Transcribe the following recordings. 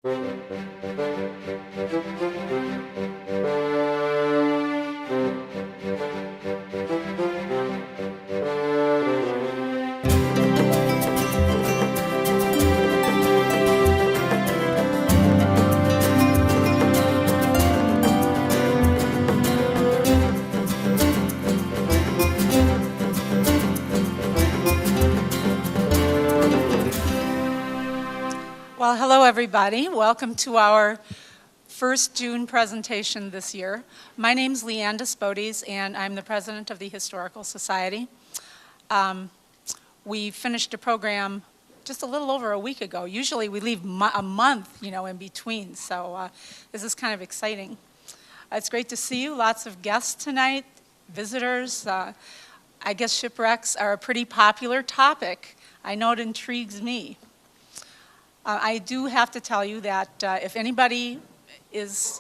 Well, hello everybody. Welcome to our first June presentation this year. My name's Leanne Despotes, and I'm the president of the Historical Society. We finished a program just a little over a week ago. Usually we leave a month, in between, so this is kind of exciting. It's great to see you. Lots of guests tonight, visitors. I guess shipwrecks are a pretty popular topic. I know it intrigues me. I do have to tell you that if anybody is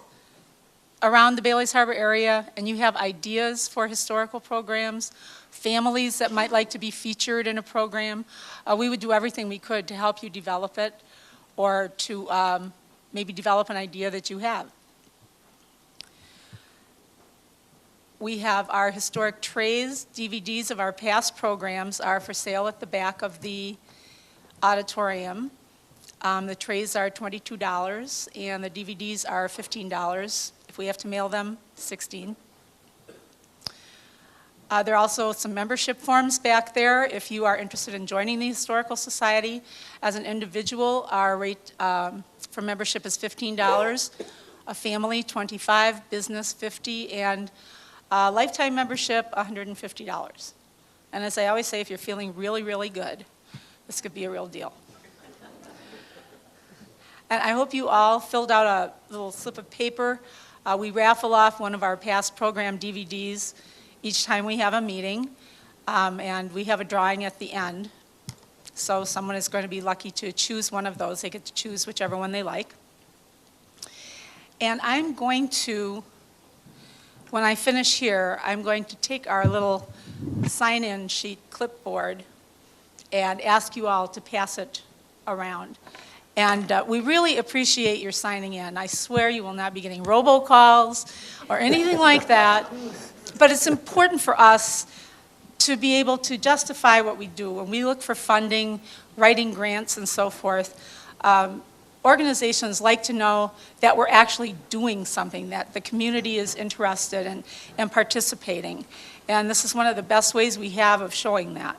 around the Bailey's Harbor area and you have ideas for historical programs, families that might like to be featured in a program, we would do everything we could to help you develop it or to maybe develop an idea that you have. We have our historic trays. DVDs of our past programs are for sale at the back of the auditorium. The trays are $22 and the DVDs are $15. If we have to mail them, $16. There are also some membership forms back there if you are interested in joining the Historical Society. As an individual, our rate for membership is $15, a family $25, business $50, and lifetime membership $150. And as I always say, if you're feeling really, really good, this could be a real deal. And I hope you all filled out a little slip of paper. We raffle off one of our past program DVDs each time we have a meeting, and we have a drawing at the end. So someone is going to be lucky to choose one of those. They get to choose whichever one they like. And I'm going to, when I finish here, I'm going to take our little sign-in sheet clipboard and ask you all to pass it around. And we really appreciate your signing in. I swear you will not be getting robocalls or anything like that. But it's important for us to be able to justify what we do. When we look for funding, writing grants, and so forth, organizations like to know that we're actually doing something, that the community is interested in and participating. And this is one of the best ways we have of showing that.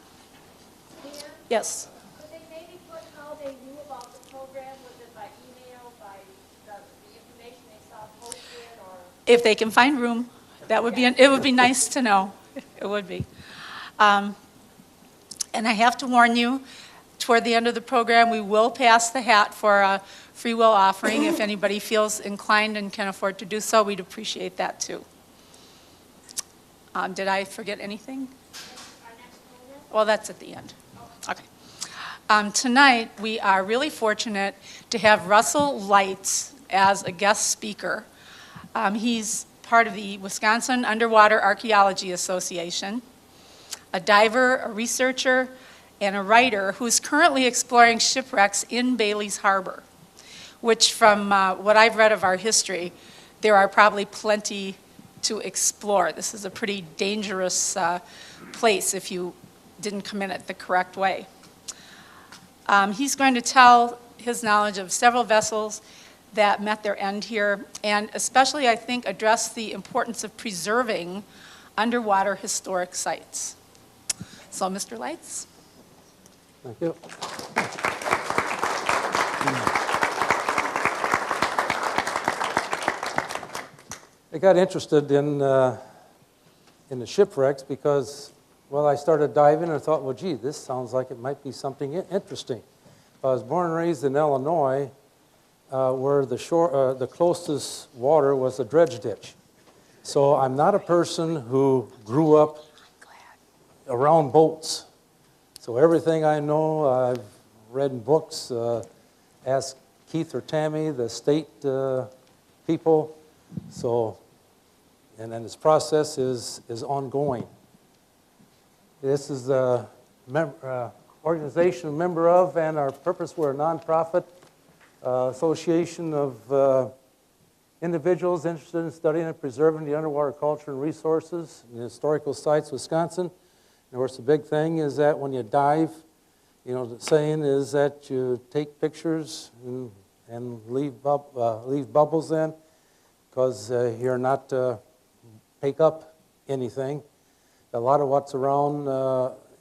Yes? If they can find room, that would be. It would be nice to know. It would be. And I have to warn you, toward the end of the program, we will pass the hat for a free will offering. If anybody feels inclined and can afford to do so, we'd appreciate that too. Did I forget anything? Well, that's at the end. Okay. Tonight, we are really fortunate to have Russell Leiz as a guest speaker. He's part of the Wisconsin Underwater Archeology Association, a diver, a researcher, and a writer who's currently exploring shipwrecks in Bailey's Harbor, which from what I've read of our history, there are probably plenty to explore. This is a pretty dangerous place if you didn't come in it the correct way. He's going to tell his knowledge of several vessels that met their end here, and especially, I think, address the importance of preserving underwater historic sites. So, Mr. Leiz. Thank you. I got interested in the shipwrecks because, well, I started diving and I thought, well, gee, this sounds like it might be something interesting. I was born and raised in Illinois, where the closest water was the dredge ditch. So I'm not a person who grew up around boats. So everything I know, I've read in books, asked Keith or Tammy, the state people. So, and then this process is ongoing. This is the organization I'm a member of, and our purpose, we're a nonprofit association of individuals interested in studying and preserving the underwater culture and resources in historical sites, Wisconsin. And of course, the big thing is that when you dive, the saying is that you take pictures and leave bubbles in, because you're not take up anything. A lot of what's around,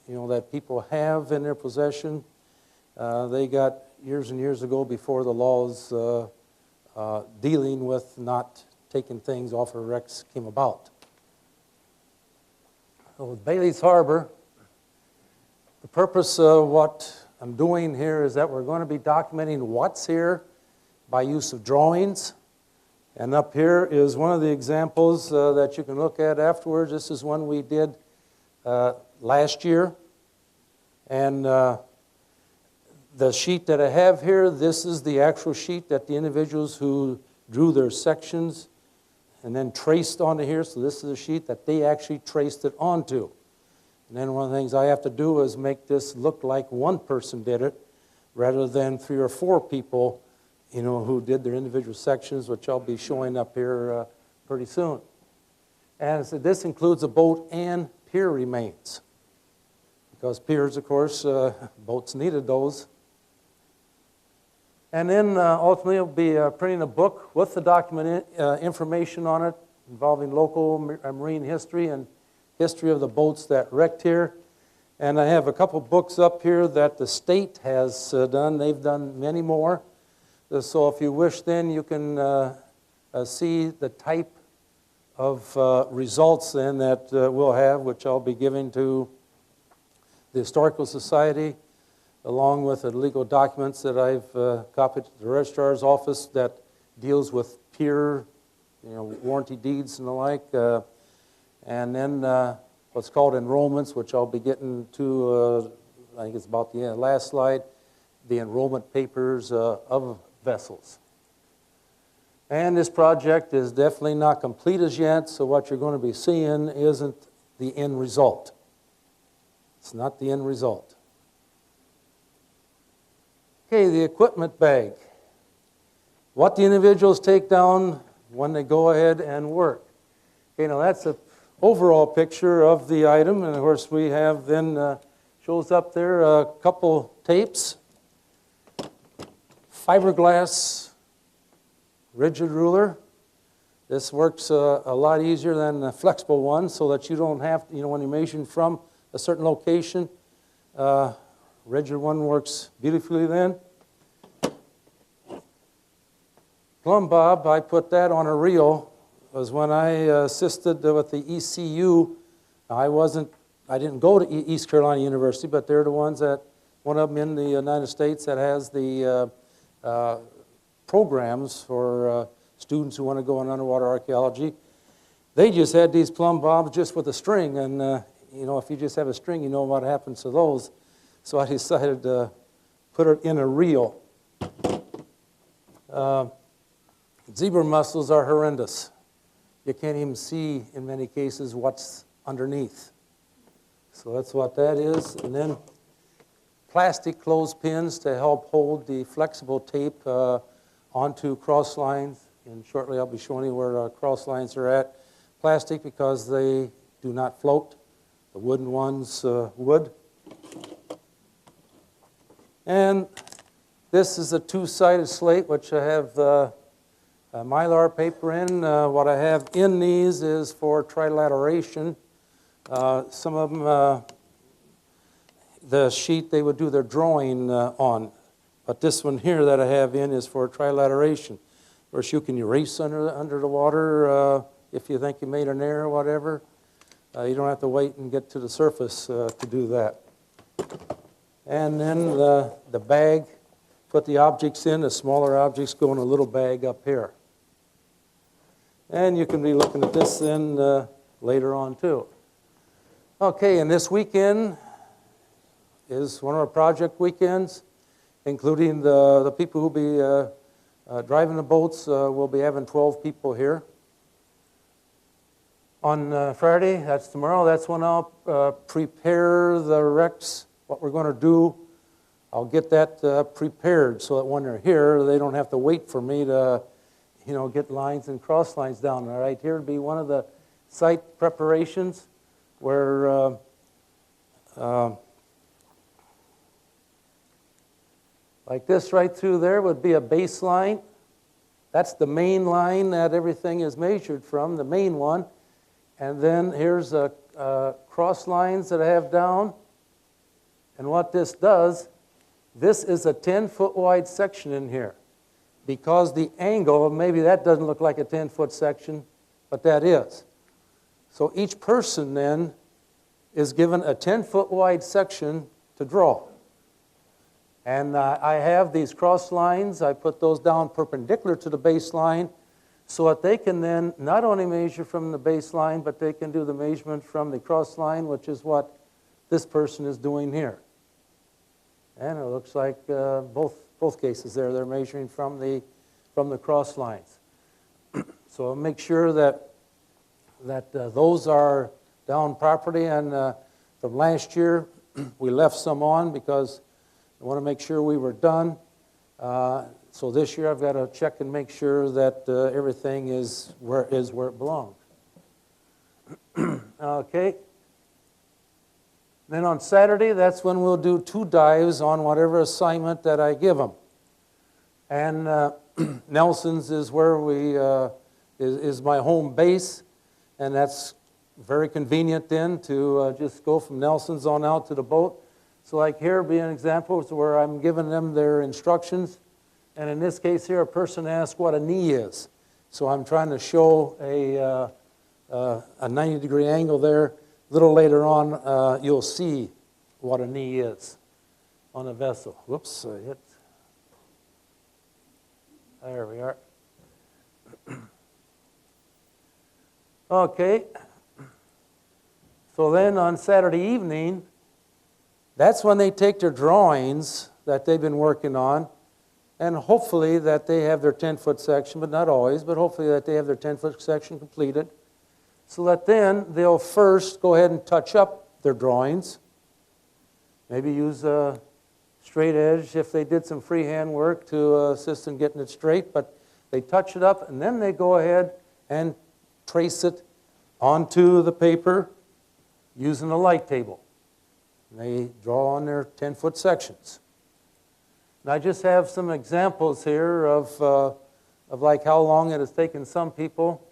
that people have in their possession, they got years and years ago before the laws dealing with not taking things off of wrecks came about. So with Bailey's Harbor, the purpose of what I'm doing here is that we're going to be documenting what's here by use of drawings. And up here is one of the examples that you can look at afterwards. This is one we did last year. And the sheet that I have here, this is the actual sheet that the individuals who drew their sections and then traced onto here. So this is a sheet that they actually traced it onto. And then one of the things I have to do is make this look like one person did it rather than 3 or 4 people, who did their individual sections, which I'll be showing up here pretty soon. And so this includes a boat and pier remains. Because piers, of course, boats needed those. And then ultimately I'll be printing a book with the document information on it involving local marine history and history of the boats that wrecked here. And I have a couple books up here that the state has done. They've done many more. So if you wish, then you can see the type of results then that we'll have, which I'll be giving to the Historical Society, along with the legal documents that I've copied to the Registrar's Office that deals with pier, warranty deeds and the like. And then what's called enrollments, which I'll be getting to, I think it's about the last slide, the enrollment papers of vessels. And this project is definitely not complete as yet, so what you're going to be seeing isn't the end result. It's not the end result. Okay, the equipment bag. What the individuals take down when they go ahead and work. Okay, now that's an overall picture of the item, and of course we have then, shows up there a couple tapes, fiberglass rigid ruler. This works a lot easier than the flexible one, so that you don't have to, when you're measuring from a certain location, rigid one works beautifully then. Plumb bob, I put that on a reel, was when I assisted with the ECU. I didn't go to East Carolina University, but they're the ones that, one of them in the United States that has the programs for students who want to go on underwater archaeology. They just had these plumb bobs just with a string, and if you just have a string, you know what happens to those. So I decided to put it in a reel. Zebra mussels are horrendous. You can't even see, in many cases, what's underneath. So that's what that is. And then plastic clothespins to help hold the flexible tape onto cross lines. And shortly I'll be showing you where cross lines are at. Plastic because they do not float. The wooden ones would. And this is a 2-sided slate, which I have mylar paper in. What I have in these is for trilateration. Some of them, the sheet they would do their drawing on. But this one here that I have in is for trilateration. Of course, you can erase under the water if you think you made an error or whatever. You don't have to wait and get to the surface to do that. And then the bag, put the objects in. The smaller objects go in a little bag up here. And you can be looking at this then later on too. Okay, and this weekend is one of our project weekends, including the people who will be driving the boats. We'll be having 12 people here. On Friday, that's tomorrow, that's when I'll prepare the wrecks, what we're going to do. I'll get that prepared so that when they're here, they don't have to wait for me to, get lines and cross lines down. All right, here would be one of the site preparations where like this right through there would be a baseline. That's the main line that everything is measured from, the main one. And then here's cross lines that I have down. And what this does, this is a 10-foot wide section in here. Because the angle, maybe that doesn't look like a 10-foot section, but that is. So each person then is given a 10-foot wide section to draw. And I have these cross lines. I put those down perpendicular to the baseline so that they can then not only measure from the baseline, but they can do the measurement from the cross line, which is what this person is doing here. And it looks like both cases there, they're measuring from the cross lines. So I'll make sure that those are down properly. And from last year, we left some on because I want to make sure we were done. So this year I've got to check and make sure that everything is where it belongs. Okay. Then on Saturday, that's when we'll do 2 dives on whatever assignment that I give them. And Nelson's is where is my home base, and that's very convenient then to just go from Nelson's on out to the boat. So like here would be an example where I'm giving them their instructions. And in this case here, a person asked what a knee is. So I'm trying to show a 90-degree angle there. A little later on, you'll see what a knee is on a vessel. Whoops, I hit. There we are. Okay. So then on Saturday evening, that's when they take their drawings that they've been working on, and hopefully that they have their 10-foot section, but not always, but hopefully that they have their 10-foot section completed, so that then they'll first go ahead and touch up their drawings, maybe use a straight edge if they did some freehand work to assist in getting it straight, but they touch it up, and then they go ahead and trace it onto the paper using a light table. They draw on their 10-foot sections. And I just have some examples here of like how long it has taken some people.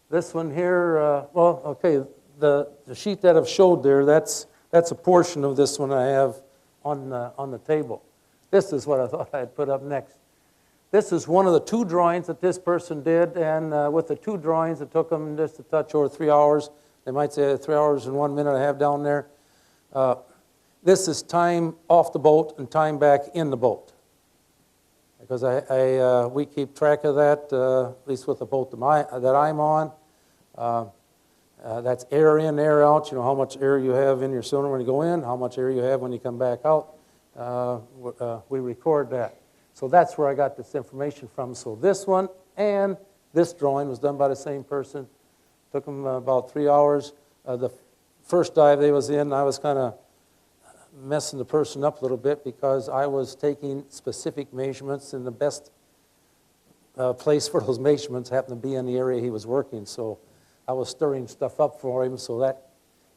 This one here, well, okay, the sheet that I've showed there, that's a portion of this one I have on the table. This is what I thought I'd put up next. This is one of the 2 drawings that this person did, and with the 2 drawings, it took them just a touch over 3 hours. They might say 3 hours and 1 minute I have down there. This is time off the boat and time back in the boat. Because we keep track of that, at least with the boat that I'm on. That's air in, air out. You know how much air you have in your sonar when you go in, how much air you have when you come back out. We record that. So that's where I got this information from. So this one and this drawing was done by the same person. Took them about 3 hours. The first dive they was in, I was kind of messing the person up a little bit because I was taking specific measurements, and the best place for those measurements happened to be in the area he was working. So I was stirring stuff up for him, so that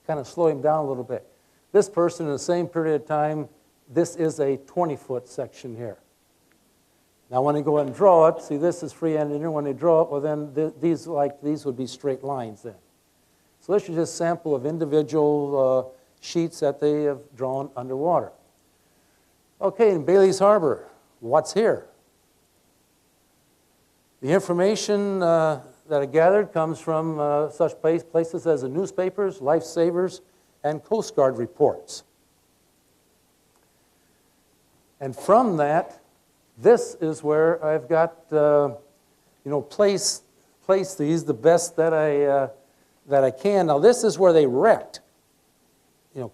kind of slowed him down a little bit. This person, in the same period of time, this is a 20-foot section here. Now, when they go and draw it, see, this is freehand in here. When they draw it, well, then these would be straight lines then. So this is just a sample of individual sheets that they have drawn underwater. Okay, in Bailey's Harbor, what's here? The information that I gathered comes from such places as the newspapers, lifesavers, and Coast Guard reports. And from that, this is where I've got, place these the best that I can. Now, this is where they wrecked,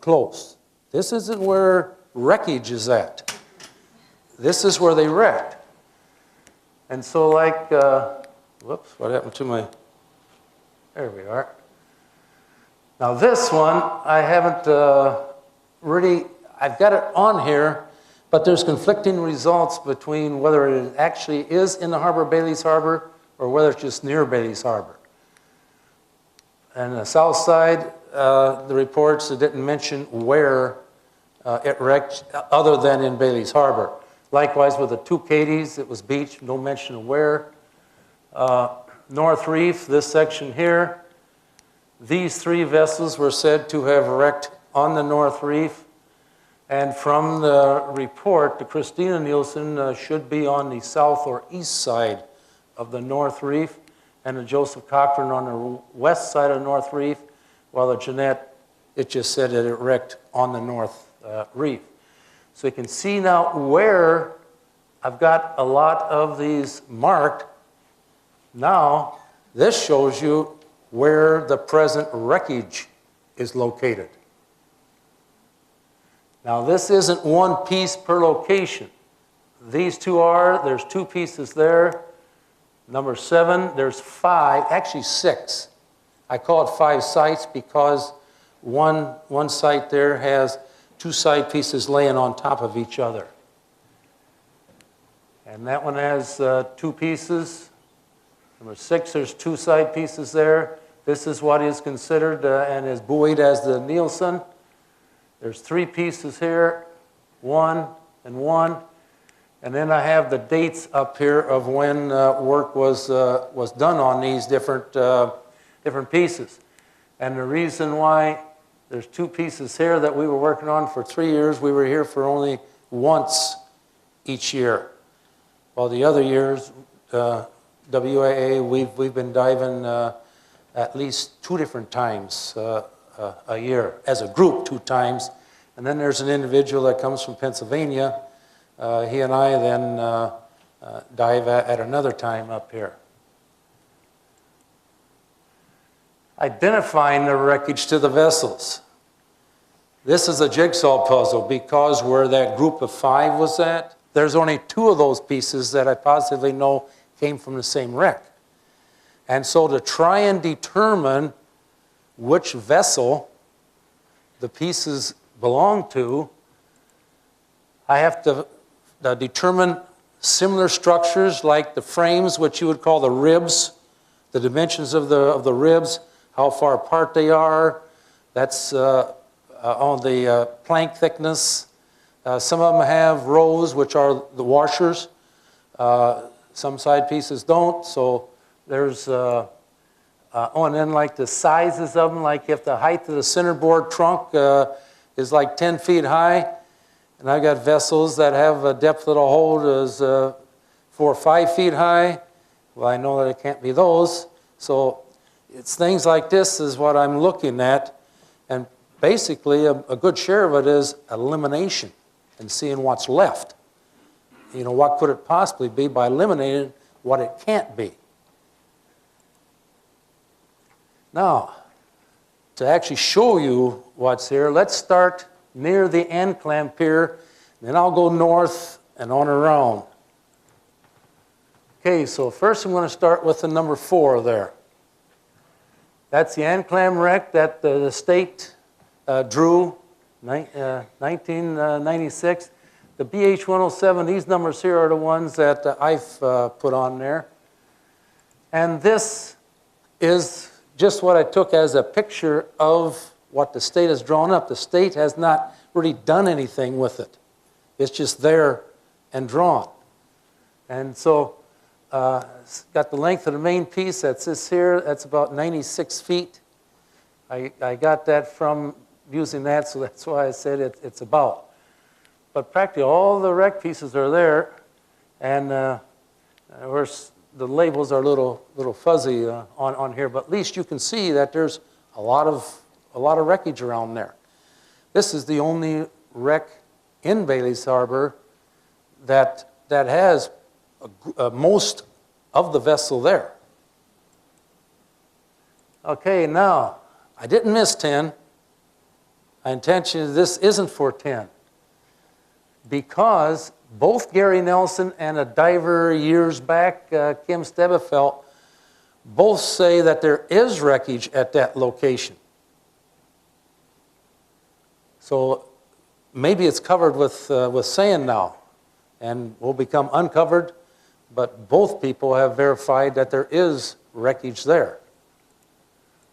close. This isn't where wreckage is at. This is where they wrecked. And so, like, whoops, what happened to my, there we are. Now, this one, I haven't really, I've got it on here, but there's conflicting results between whether it actually is in the harbor, Bailey's Harbor, or whether it's just near Bailey's Harbor. And the south side, the reports, it didn't mention where it wrecked other than in Bailey's Harbor. Likewise with the two Cadies, it was beached, no mention of where. North Reef, this section here, these three vessels were said to have wrecked on the North Reef. And from the report, the Christina Nielsen should be on the south or east side of the North Reef, and the Joseph Cochran on the west side of the North Reef, while the Jeanette, it just said that it wrecked on the North Reef. So you can see now where I've got a lot of these marked. Now, this shows you where the present wreckage is located. Now, this isn't one piece per location. These two are, there's two pieces there. Number 7, there's 5, actually 6. I call it 5 sites because one site there has 2 side pieces laying on top of each other. And that one has 2 pieces. Number 6, there's 2 side pieces there. This is what is considered and is buoyed as the Nielsen. There's 3 pieces here, 1 and 1. And then I have the dates up here of when work was done on these different pieces. And the reason why there's 2 pieces here that we were working on for 3 years, we were here for only once each year. While the other years, WAA, we've been diving at least 2 different times a year, as a group 2 times. And then there's an individual that comes from Pennsylvania. He and I then dive at another time up here. Identifying the wreckage to the vessels. This is a jigsaw puzzle because where that group of 5 was at, there's only 2 of those pieces that I positively know came from the same wreck. And so to try and determine which vessel the pieces belong to, I have to determine similar structures like the frames, which you would call the ribs, the dimensions of the ribs, how far apart they are. That's on the plank thickness. Some of them have rows, which are the washers. Some side pieces don't. So there's, and then like the sizes of them, like if the height of the centerboard trunk is like 10 feet high, and I've got vessels that have a depth that'll hold as 4 or 5 feet high. Well, I know that it can't be those. So it's things like this is what I'm looking at. And basically, a good share of it is elimination and seeing what's left. You know, what could it possibly be by eliminating what it can't be. Now, to actually show you what's here, let's start near the Anclam Pier, then I'll go north and on around. Okay, so first I'm going to start with the number 4 there. That's the Anclam wreck that the state drew, 1996. The BH-107, these numbers here are the ones that I've put on there. And this is just what I took as a picture of what the state has drawn up. The state has not really done anything with it. It's just there and drawn. And so it's got the length of the main piece. That's this here. That's about 96 feet. I got that from using that, so that's why I said it's about. But practically all the wreck pieces are there, and of course the labels are a little fuzzy on here, but at least you can see that there's a lot of wreckage around there. This is the only wreck in Bailey's Harbor that has most of the vessel there. Okay, now I didn't miss 10. My intention is this isn't for 10. Because both Gary Nelson and a diver years back, Kim Stebefelt, both say that there is wreckage at that location. So maybe it's covered with sand now and will become uncovered, but both people have verified that there is wreckage there.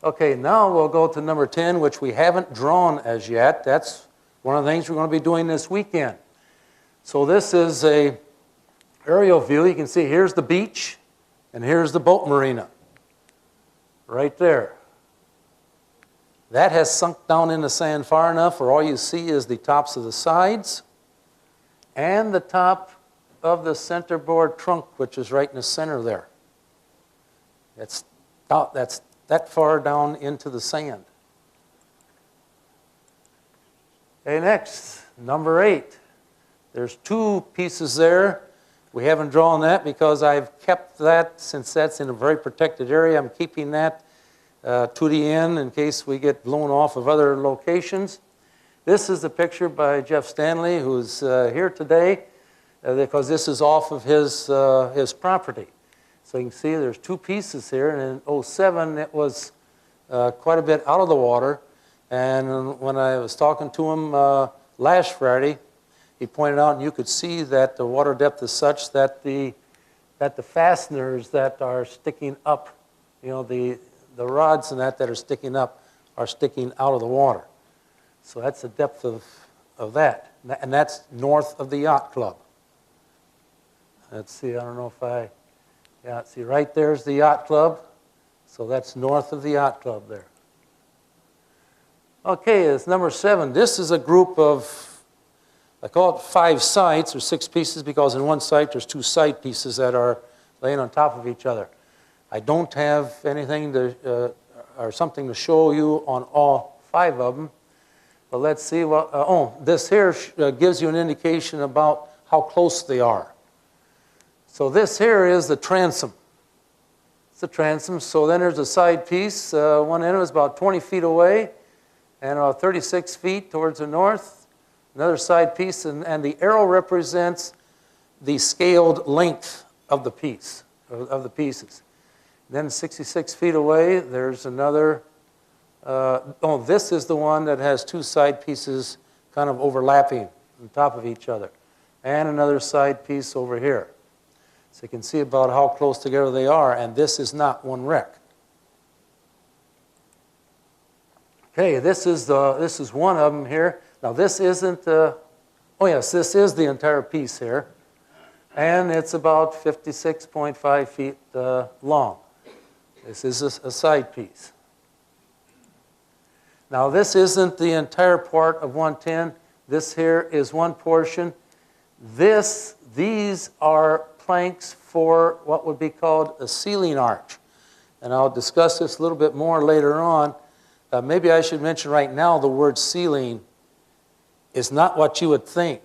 Okay, now we'll go to number 10, which we haven't drawn as yet. That's one of the things we're going to be doing this weekend. So this is a aerial view. You can see here's the beach and here's the boat marina right there. That has sunk down in the sand far enough where all you see is the tops of the sides and the top of the centerboard trunk, which is right in the center there. That's that far down into the sand. Okay, next, number 8. There's 2 pieces there. We haven't drawn that because I've kept that, since that's in a very protected area, I'm keeping that to the end in case we get blown off of other locations. This is a picture by Jeff Stanley, who's here today, because this is off of his property. So you can see there's 2 pieces here, and in 2007 it was quite a bit out of the water. And when I was talking to him last Friday, he pointed out, and you could see that the water depth is such that the fasteners that are sticking up, you know, the rods and that are sticking up are sticking out of the water. So that's the depth of that. And that's north of the yacht club. Let's see, I don't know if yeah, see, right there's the yacht club. So that's north of the yacht club there. Okay, it's number 7. This is a group of, I call it 5 sites or 6 pieces, because in one site there's 2 side pieces that are laying on top of each other. I don't have anything to, or something to show you on all 5 of them. But let's see what, this here gives you an indication about how close they are. So this here is the transom. It's the transom. So then there's a side piece. One end was about 20 feet away and 36 feet towards the north. Another side piece, and the arrow represents the scaled length of the piece, of the pieces. Then 66 feet away, there's another, this is the one that has 2 side pieces kind of overlapping on top of each other. And another side piece over here. So you can see about how close together they are, and this is not one wreck. Okay, this is one of them here. Now this isn't, oh yes, this is the entire piece here, and it's about 56.5 feet long. This is a side piece. Now this isn't the entire part of 110. This here is one portion. These are planks for what would be called a ceiling arch. And I'll discuss this a little bit more later on. Maybe I should mention right now the word ceiling is not what you would think.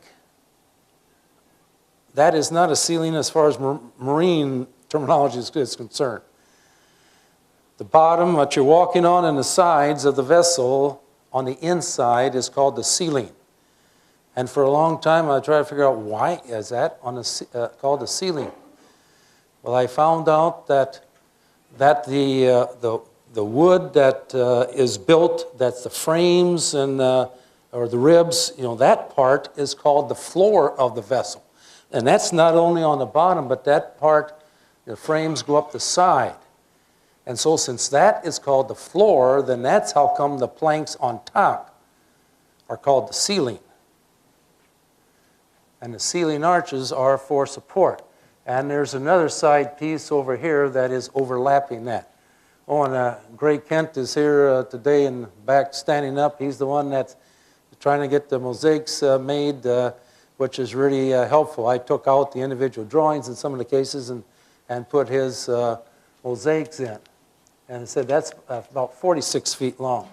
That is not a ceiling as far as marine terminology is concerned. The bottom, what you're walking on, and the sides of the vessel on the inside is called the ceiling. And for a long time, I tried to figure out why is that on called the ceiling. Well, I found out that the wood that is built, that's the frames and or the ribs, you know, that part is called the floor of the vessel, and that's not only on the bottom, but that part, the frames go up the side. And so, since that is called the floor, then that's how come the planks on top are called the ceiling. And the ceiling arches are for support. And there's another side piece over here that is overlapping that. Oh, and Greg Kent is here today in the back standing up. He's the one that's trying to get the mosaics made, which is really helpful. I took out the individual drawings in some of the cases and put his mosaics in. And it said that's about 46 feet long.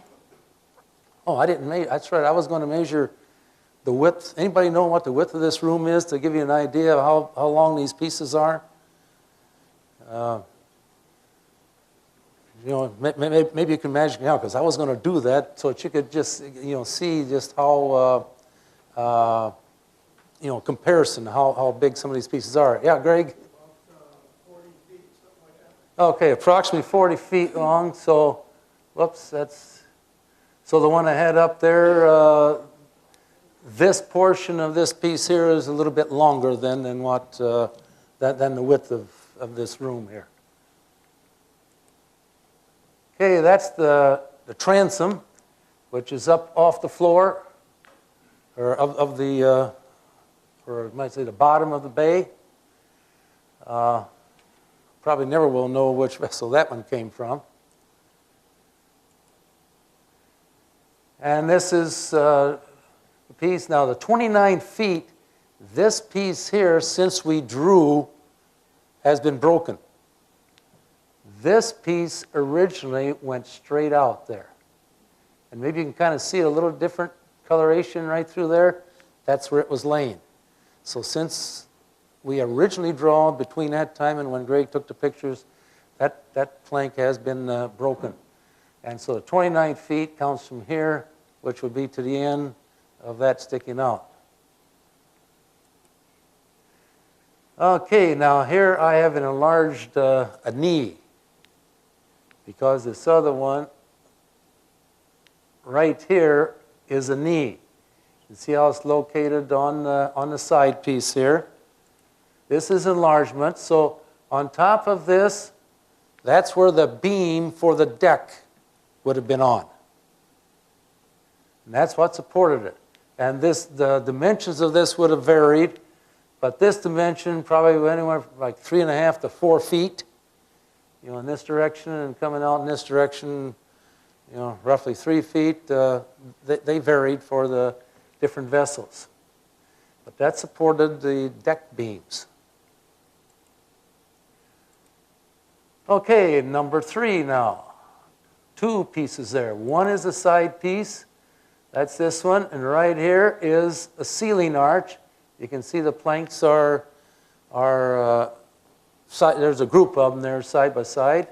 Oh, I didn't measure. That's right. I was going to measure the width. Anybody know what the width of this room is, to give you an idea of how long these pieces are? You know, maybe you can imagine now, because I was going to do that so that you could just, you know, see just how, you know, comparison, how big some of these pieces are. Yeah, Greg? About 40 feet, something like that. Okay, approximately 40 feet long. So, whoops, so the one I had up there, this portion of this piece here is a little bit longer than the width of this room here. Okay, that's the transom, which is up off the floor, or of the, or I might say the bottom of the bay. Probably never will know which vessel that one came from. And this is the piece. Now, the 29 feet, this piece here, since we drew, has been broken. This piece originally went straight out there. And maybe you can kind of see a little different coloration right through there. That's where it was laying. So since we originally drawn between that time and when Greg took the pictures, that plank has been broken. And so the 29 feet counts from here, which would be to the end of that sticking out. Okay, now here I have an enlarged a knee, because this other one right here is a knee. You see how it's located on the side piece here. This is enlargement. So on top of this, that's where the beam for the deck would have been on. And that's what supported it. And the dimensions of this would have varied, but this dimension probably anywhere from like 3.5 to 4 feet, in this direction, and coming out in this direction, roughly 3 feet. They varied for the different vessels. But that supported the deck beams. Okay, number 3 now. 2 pieces there. One is a side piece. That's this one. And right here is a ceiling arch. You can see the planks are there's a group of them there side by side.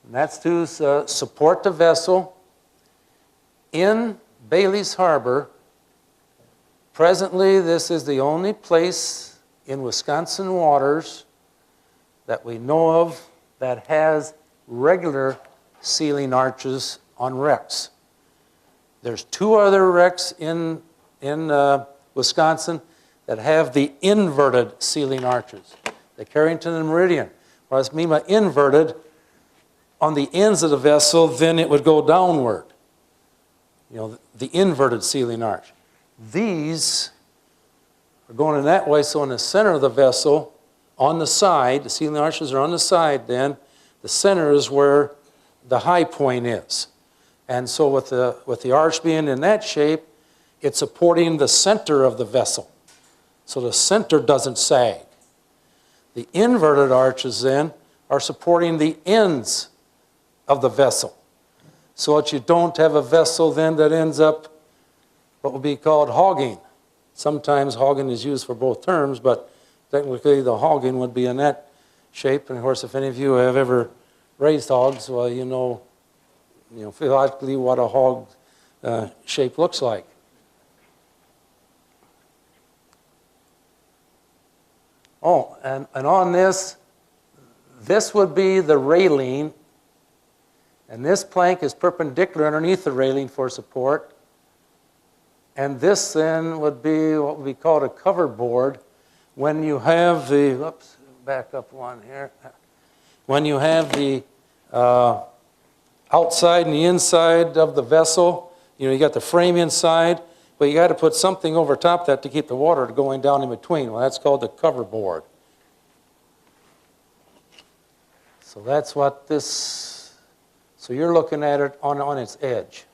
And that's to support the vessel. In Bailey's Harbor, presently this is the only place in Wisconsin waters that we know of that has regular ceiling arches on wrecks. There's 2 other wrecks in Wisconsin that have the inverted ceiling arches. The Carrington and Meridian. Well, it's by inverted, on the ends of the vessel, then it would go downward. The inverted ceiling arch. These are going in that way, so in the center of the vessel, on the side, the ceiling arches are on the side then, the center is where the high point is. And so with the arch being in that shape, it's supporting the center of the vessel. So the center doesn't sag. The inverted arches then are supporting the ends of the vessel. So that you don't have a vessel then that ends up what would be called hogging. Sometimes hogging is used for both terms, but technically the hogging would be in that shape. And of course, if any of you have ever raised hogs, well, you know theologically what a hog shape looks like. Oh, and on this would be the railing, and this plank is perpendicular underneath the railing for support. And this then would be what would be called a cover board when you have the, whoops, back up one here. When you have the outside and the inside of the vessel, you got the frame inside, but you got to put something over top of that to keep the water going down in between. Well, that's called the cover board. So that's what this, so you're looking at it on its edge.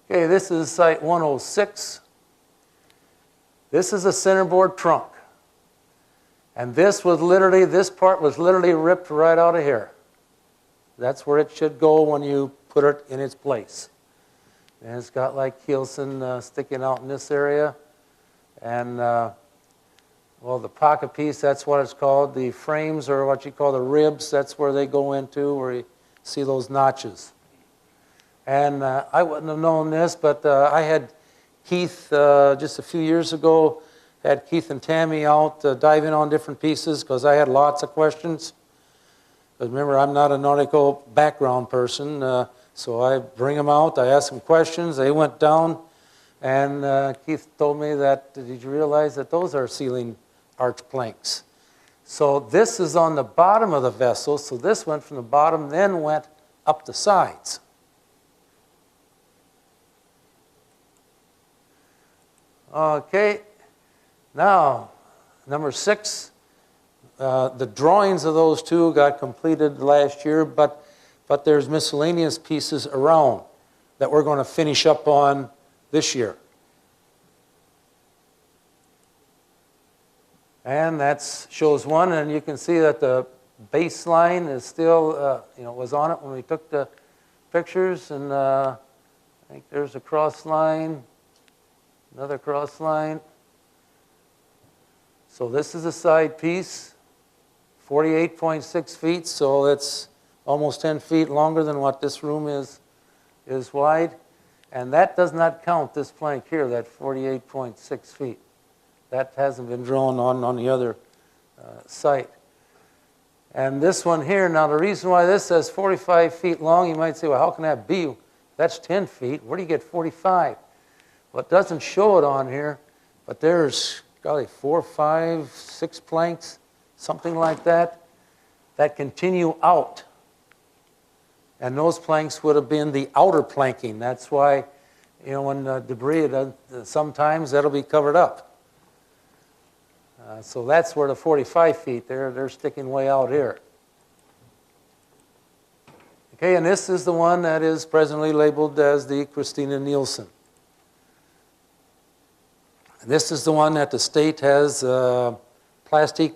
Okay, this is site 106. This is a centerboard trunk. And this part was literally ripped right out of here. That's where it should go when you put it in its place. And it's got like keelson sticking out in this area. And, well, the pocket piece, that's what it's called. The frames are what you call the ribs. That's where they go into, where you see those notches. And I wouldn't have known this, but I had Keith just a few years ago, had Keith and Tammy out diving on different pieces because I had lots of questions. But remember, I'm not a nautical background person. So I bring them out, I ask them questions, they went down, and Keith told me that, did you realize that those are ceiling arch planks? So this is on the bottom of the vessel, so this went from the bottom, then went up the sides. Okay, now, number 6, the drawings of those two got completed last year, but there's miscellaneous pieces around that we're going to finish up on this year. And that shows one, and you can see that the baseline is still, was on it when we took the pictures, and I think there's a cross line, another cross line. So this is a side piece, 48.6 feet, so it's almost 10 feet longer than what this room is wide. And that does not count this plank here, that 48.6 feet. That hasn't been drawn on the other site. And this one here, now the reason why this says 45 feet long, you might say, well, how can that be? That's 10 feet. Where do you get 45? Well, it doesn't show it on here, but there's, golly, 4, 5, 6 planks, something like that, that continue out. And those planks would have been the outer planking. That's why, when debris, sometimes that'll be covered up. So that's where the 45 feet, they're sticking way out here. Okay, and this is the one that is presently labeled as the Christina Nielsen. And this is the one that the state has plastic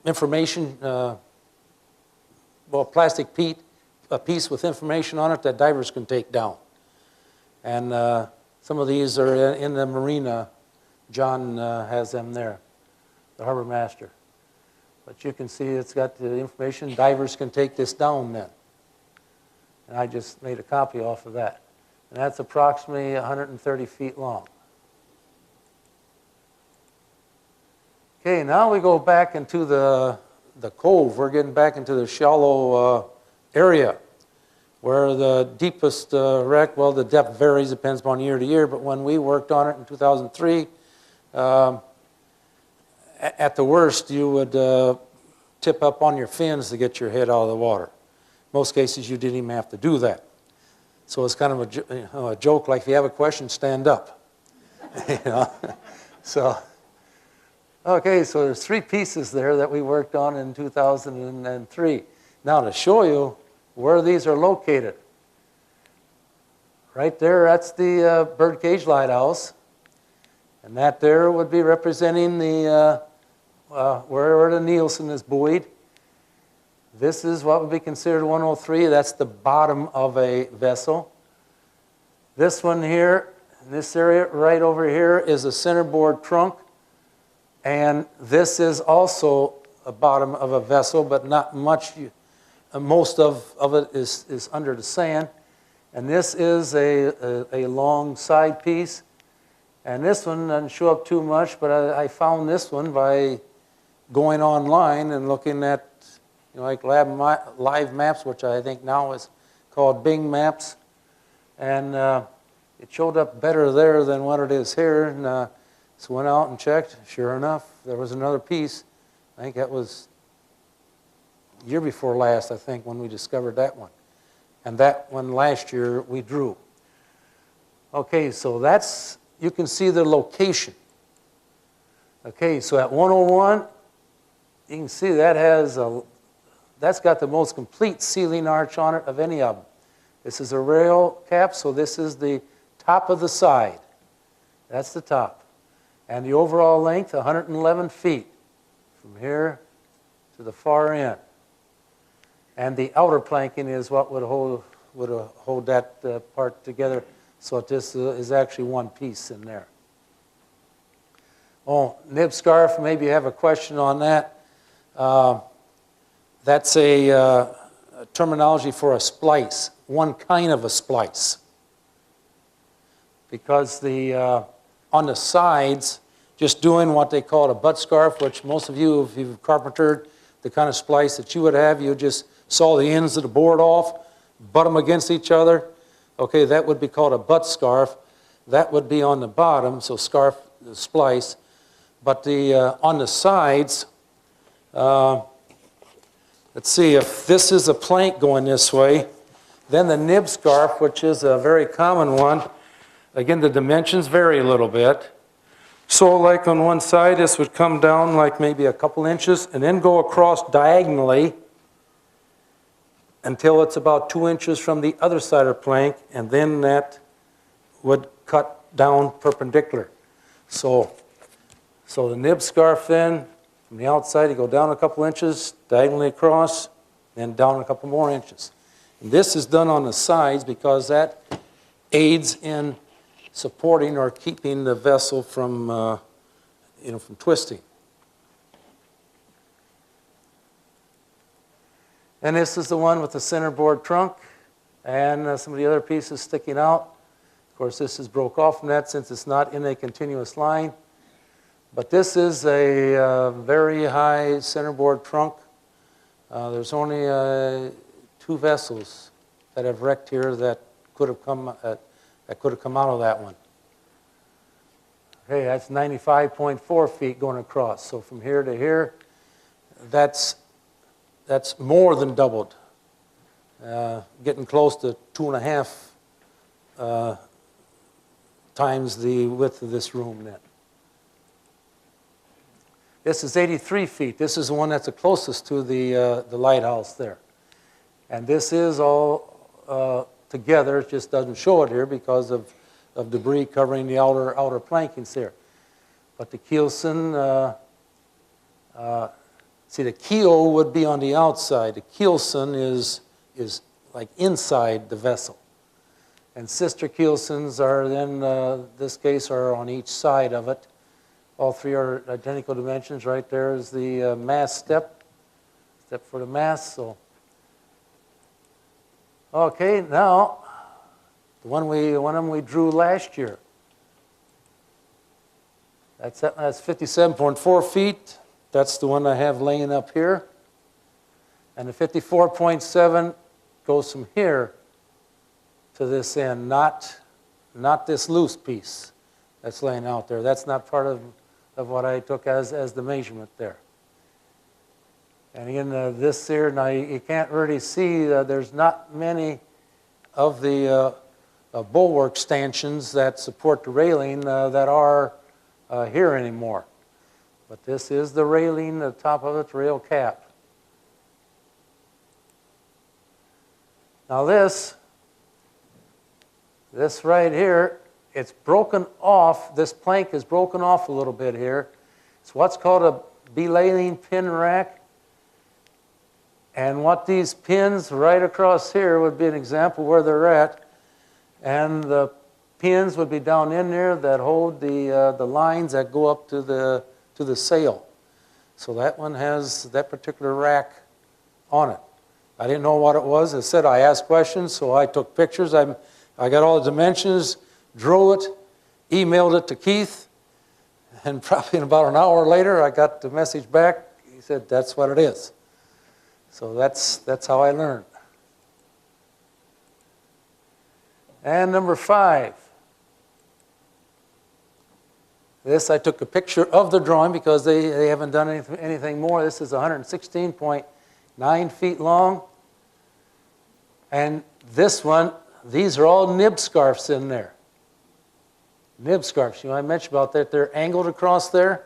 information, plastic a piece with information on it that divers can take down. And some of these are in the marina. John has them there, the harbor master. But you can see it's got the information. Divers can take this down then. And I just made a copy off of that. And that's approximately 130 feet long. Okay, now we go back into the cove. We're getting back into the shallow area where the deepest wreck, well, the depth varies, depends upon year to year, but when we worked on it in 2003, at the worst, you would tip up on your fins to get your head out of the water. Most cases, you didn't even have to do that. So it's kind of a joke, like if you have a question, stand up. So, okay, so there's 3 pieces there that we worked on in 2003. Now to show you where these are located. Right there, that's the birdcage lighthouse. And that there would be representing the where the Nielsen is buoyed. This is what would be considered 103. That's the bottom of a vessel. This one here, this area right over here, is a centerboard trunk. And this is also a bottom of a vessel, but not much. Most of it is under the sand. And this is a long side piece. And this one doesn't show up too much, but I found this one by going online and looking at like live maps, which I think now is called Bing Maps. And it showed up better there than what it is here. And so went out and checked. Sure enough, there was another piece. I think that was year before last, I think, when we discovered that one. And that one last year we drew. Okay, so that's, you can see the location. Okay, so at 101, you can see that that's got the most complete ceiling arch on it of any of them. This is a rail cap, so this is the top of the side. That's the top. And the overall length, 111 feet from here to the far end. And the outer planking is what would hold that part together. So this is actually one piece in there. Oh, nib scarf, maybe you have a question on that. That's a terminology for a splice, one kind of a splice. Because on the sides, just doing what they call a butt scarf, which most of you, if you've carpentered, the kind of splice that you would have. You just saw the ends of the board off, butt them against each other. Okay, that would be called a butt scarf. That would be on the bottom, so scarf, splice. But on the sides, let's see, if this is a plank going this way, then the nib scarf, which is a very common one, again, the dimensions vary a little bit. So like on one side, this would come down like maybe a couple inches and then go across diagonally until it's about 2 inches from the other side of the plank, and then that would cut down perpendicular. So the nib scarf then, from the outside, you go down a couple inches, diagonally across, then down a couple more inches. And this is done on the sides because that aids in supporting or keeping the vessel from, from twisting. And this is the one with the centerboard trunk and some of the other pieces sticking out. Of course, this is broke off from that since it's not in a continuous line. But this is a very high centerboard trunk. There's only 2 vessels that have wrecked here that could have come out of that one. Okay, that's 95.4 feet going across. So from here to here, that's more than doubled, getting close to 2.5 times the width of this room then. This is 83 feet. This is the one that's the closest to the lighthouse there. And this is all together. It just doesn't show it here because of debris covering the outer plankings here. But the keelson, see, the keel would be on the outside. The keelson is like inside the vessel. And sister keelsons are then, this case, are on each side of it. All 3 are identical dimensions. Right there is the mast step for the mast. So, okay, now one of them we drew last year. That's 57.4 feet. That's the one I have laying up here. And the 54.7 goes from here to this end, not this loose piece that's laying out there. That's not part of what I took as the measurement there. And again, this here, now you can't really see, there's not many of the bulwark stanchions that support the railing that are here anymore. But this is the railing, the top of it, rail cap. Now this right here, it's broken off. This plank is broken off a little bit here. It's what's called a belaying pin rack. And what these pins right across here would be an example where they're at. And the pins would be down in there that hold the lines that go up to the sail. So that one has that particular rack on it. I didn't know what it was. As I said, I asked questions, so I took pictures. I got all the dimensions, drew it, emailed it to Keith, and probably in about an hour later, I got the message back. He said, that's what it is. So that's how I learned. And number 5. This, I took a picture of the drawing because they haven't done anything more. This is 116.9 feet long. And this one, these are all nib scarfs in there. Nib scarfs, I mentioned about that. They're angled across there.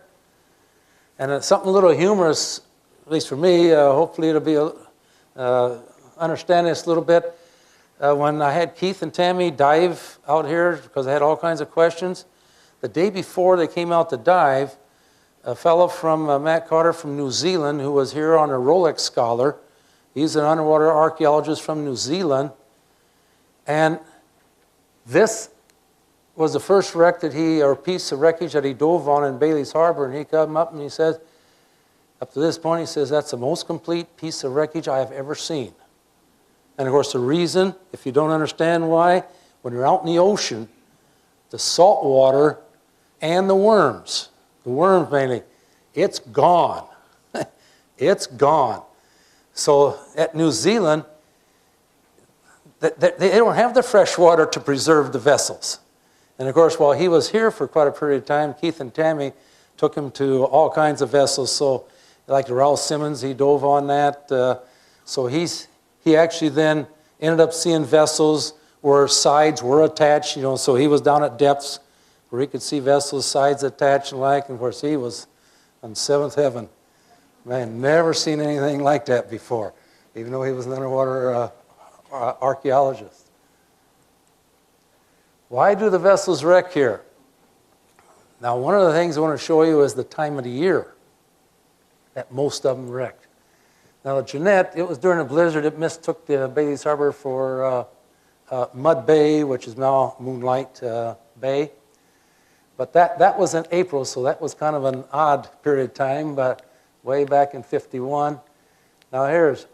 And something a little humorous, at least for me, hopefully it'll be, understand this a little bit. When I had Keith and Tammy dive out here, because I had all kinds of questions, the day before they came out to dive, a fellow from Matt Carter from New Zealand, who was here on a Rolex Scholar, he's an underwater archaeologist from New Zealand, and this was the first wreck that piece of wreckage that he dove on in Bailey's Harbor, and he came up and he says, up to this point, he says, that's the most complete piece of wreckage I have ever seen. And of course, the reason, if you don't understand why, when you're out in the ocean, the salt water and the worms mainly, it's gone. It's gone. So at New Zealand, they don't have the fresh water to preserve the vessels. And of course, while he was here for quite a period of time, Keith and Tammy took him to all kinds of vessels. So like the Ralph Simmons, he dove on that. So he actually then ended up seeing vessels where sides were attached, so he was down at depths where he could see vessels, sides attached and like, and of course he was on seventh heaven. Man, never seen anything like that before, even though he was an underwater archaeologist. Why do the vessels wreck here? Now, one of the things I want to show you is the time of the year that most of them wrecked. Now, Jeanette, it was during a blizzard. It mistook the Bailey's Harbor for Mud Bay, which is now Moonlight Bay. But that was in April, so that was kind of an odd period of time, but way back in 51. Now here's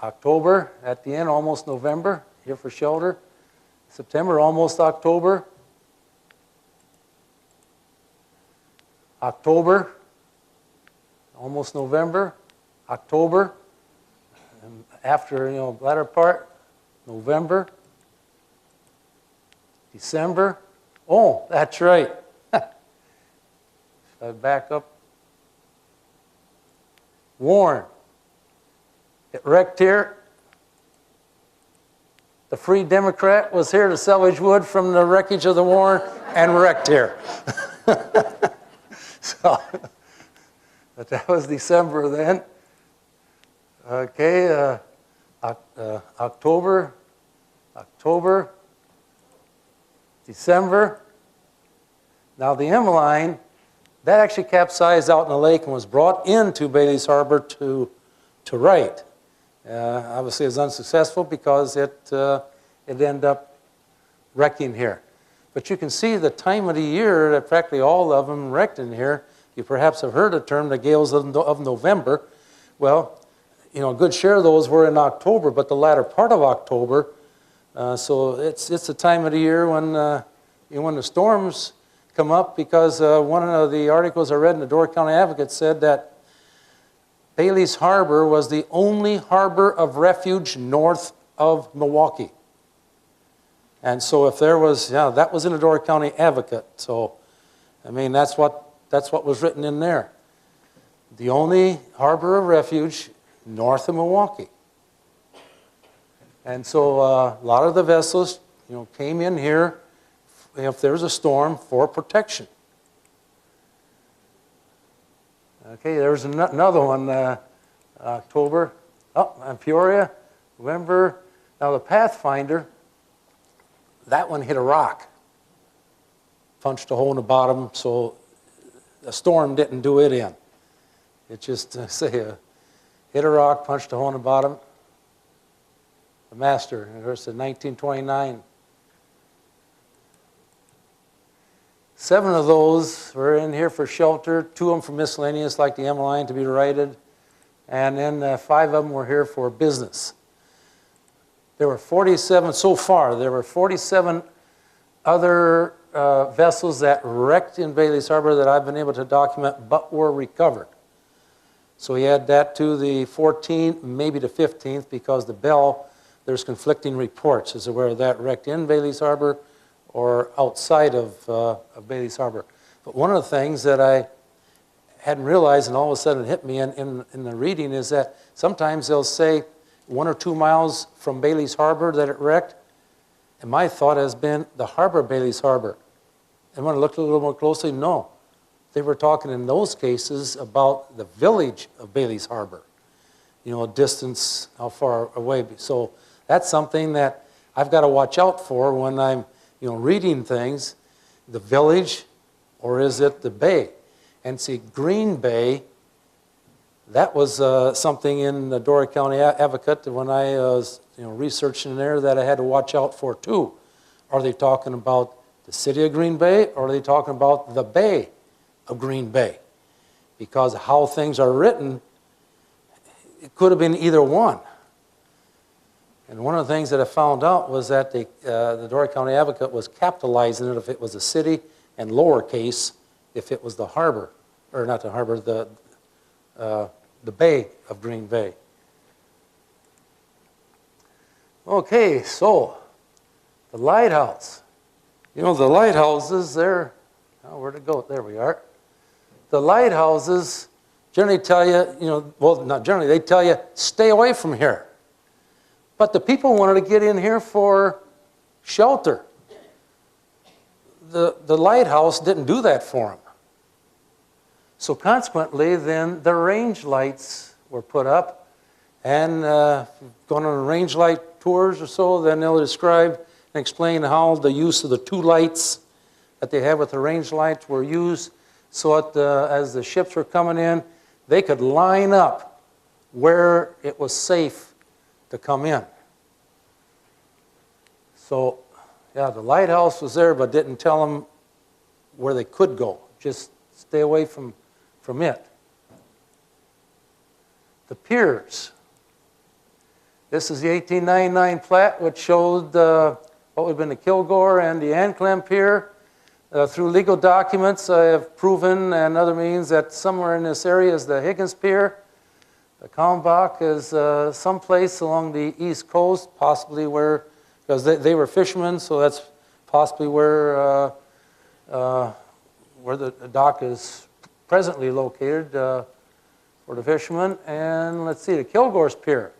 October at the end, almost November, here for shelter. September, almost October. October, almost November. October, and after, latter part, November. December. Oh, that's right. If I back up. Warren. It wrecked here. The Free Democrat was here to salvage wood from the wreckage of the Warren and wrecked here. So, but that was December then. Okay, October, December. Now the Emmeline, that actually capsized out in the lake and was brought into Bailey's Harbor to right. Obviously it was unsuccessful because it ended up wrecking here. But you can see the time of the year that practically all of them wrecked in here. You perhaps have heard the term the gales of November. Well, a good share of those were in October, but the latter part of October. So it's the time of the year when the storms come up, because one of the articles I read in the Door County Advocate said that Bailey's Harbor was the only harbor of refuge north of Milwaukee. And so if there was, that was in the Door County Advocate. So, I mean, that's what was written in there. The only harbor of refuge north of Milwaukee. And so a lot of the vessels, came in here if there was a storm for protection. Okay, there's another one, October. Oh, and Peoria, November. Now the Pathfinder, that one hit a rock. Punched a hole in the bottom, so the storm didn't do it in. It just, hit a rock, punched a hole in the bottom. The Master, of course, in 1929. 7 of those were in here for shelter, 2 of them for miscellaneous, like the Emmeline, to be righted, and then 5 of them were here for business. There were 47 so far. There were 47 other vessels that wrecked in Bailey's Harbor that I've been able to document, but were recovered. So we add that to the 14th, maybe the 15th, because the Bell, there's conflicting reports as to whether that wrecked in Bailey's Harbor or outside of Bailey's Harbor. But one of the things that I hadn't realized, and all of a sudden it hit me in the reading, is that sometimes they'll say 1 or 2 miles from Bailey's Harbor that it wrecked, and my thought has been the harbor of Bailey's Harbor. And when I looked a little more closely, no. They were talking in those cases about the village of Bailey's Harbor, a distance, how far away. So that's something that I've got to watch out for when I'm reading things, the village, or is it the bay? And see, Green Bay, that was something in the Door County Advocate when I was researching there that I had to watch out for too. Are they talking about the city of Green Bay, or are they talking about the bay of Green Bay? Because how things are written, it could have been either one. And one of the things that I found out was that the Door County Advocate was capitalizing it if it was a city, and lowercase if it was the harbor, or not the harbor, the the bay of Green Bay. Okay, so the lighthouse. You know, the lighthouses, they're, oh, where'd it go? There we are. The lighthouses generally tell you, you know, well, not generally, they tell you, stay away from here. But the people wanted to get in here for shelter. The lighthouse didn't do that for them. So consequently, then the range lights were put up. And going on range light tours or so, then they'll describe and explain how the use of the two lights that they have with the range lights were used so that as the ships were coming in, they could line up where it was safe to come in. So, yeah, the lighthouse was there, but didn't tell them where they could go. Just stay away from it. The piers. This is the 1899 plat, which showed what would have been the Kilgore and the Anclam Pier. Through legal documents, I have proven and other means that somewhere in this area is the Higgins Pier. The Kalmbach is someplace along the east coast, possibly where, because they were fishermen, so that's possibly where the dock is presently located for the fishermen. And let's see, the Kilgore's Pier.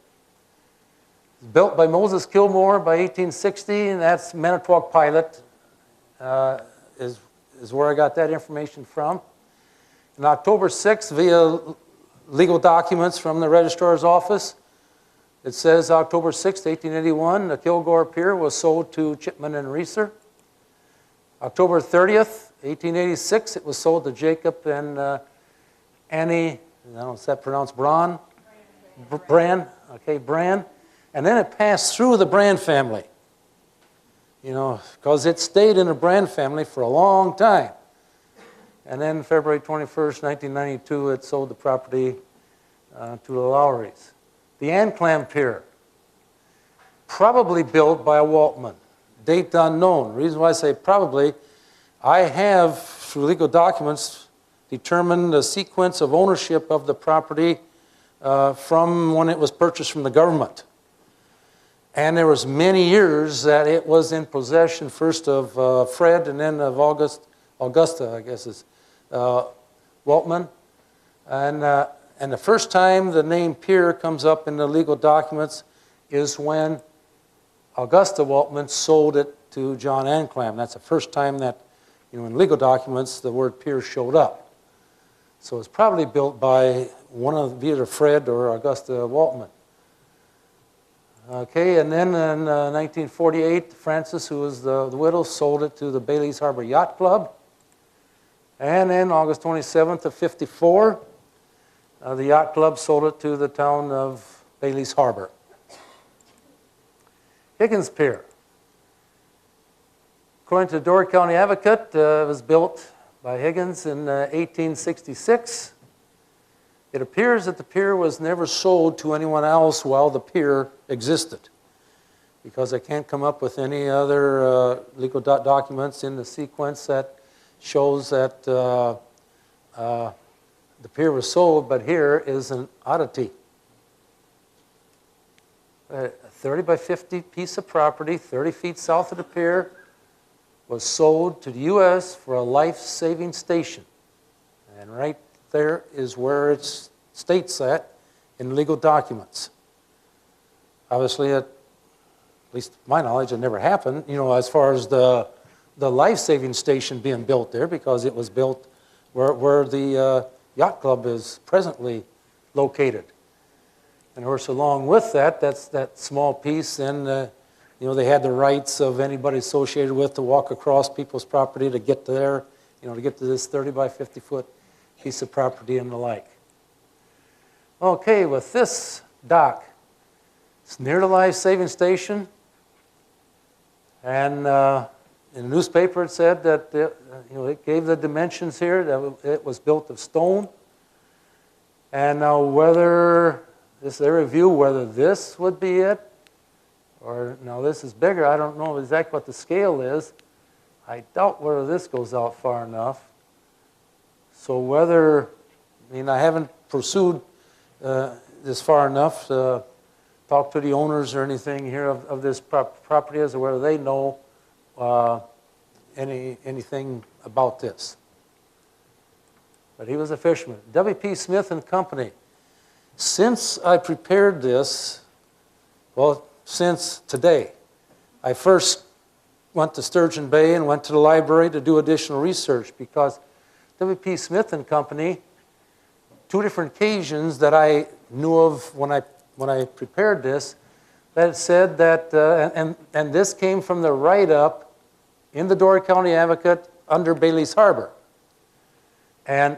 Built by Moses Kilmore by 1860, and that's Manitowoc Pilot, is where I got that information from. On October 6th, via legal documents from the registrar's office, it says October 6th, 1881, the Kilgore Pier was sold to Chipman and Reeser. October 30th, 1886, it was sold to Jacob and Annie, I don't know, is that pronounced Braun? Brand, okay, Brand. And then it passed through the Brand family, you know, because it stayed in the Brand family for a long time. And then February 21st, 1992, it sold the property to the Lowrys. The Anclam Pier, probably built by a Waltman, date unknown. The reason why I say probably, I have, through legal documents, determined the sequence of ownership of the property from when it was purchased from the government. And there was many years that it was in possession first of Fred and then of Augusta, I guess is Waltman. And the first time the name Pier comes up in the legal documents is when Augusta Waltman sold it to John Anclam. That's the first time that, you know, in legal documents the word Pier showed up. So it's probably built by one of either Fred or Augusta Waltman. Okay, and then in 1948, Frances, who was the widow, sold it to the Bailey's Harbor Yacht Club. And then August 27th of 54, the Yacht Club sold it to the town of Bailey's Harbor. Higgins Pier. According to the Door County Advocate, it was built by Higgins in 1866. It appears that the pier was never sold to anyone else while the pier existed, because I can't come up with any other legal documents in the sequence that shows that the pier was sold, but here is an oddity. A 30 by 50 piece of property, 30 feet south of the pier, was sold to the U.S. for a life-saving station. And right there is where it states that in legal documents. Obviously, at least to my knowledge, it never happened, you know, as far as the life-saving station being built there, because it was built where the yacht club is presently located. And of course, along with that, that's that small piece, and you know, they had the rights of anybody associated with to walk across people's property to get to there, you know, to get to this 30 by 50 foot piece of property and the like. Okay, with this dock, it's near the life-saving station, and in the newspaper it said that you know, it gave the dimensions here, that it was built of stone. And now whether this is a review, whether this would be it, or no, this is bigger. I don't know exactly what the scale is. I doubt whether this goes out far enough. So whether, I mean, I haven't pursued this far enough to talk to the owners or anything here of this property as to whether they know anything about this. But he was a fisherman. W.P. Smith and Company. Since I prepared this, well, since today, I first went to Sturgeon Bay and went to the library to do additional research because W.P. Smith and Company, two different occasions that I knew of when I prepared this, that it said that, and this came from the write-up in the Door County Advocate under Bailey's Harbor. And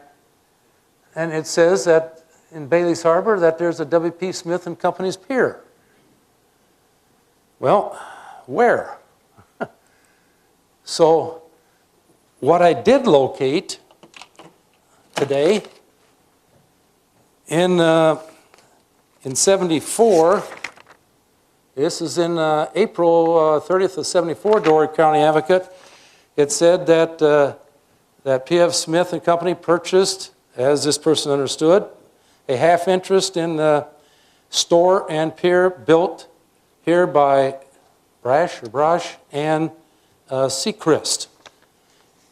it says that in Bailey's Harbor that there's a W.P. Smith and Company's pier. Well, where? So what I did locate today in 74, this is in April 30th of 74, Door County Advocate, it said that P.F. Smith and Company purchased, as this person understood, a half interest in the store and pier built here by Brash and Seacrest.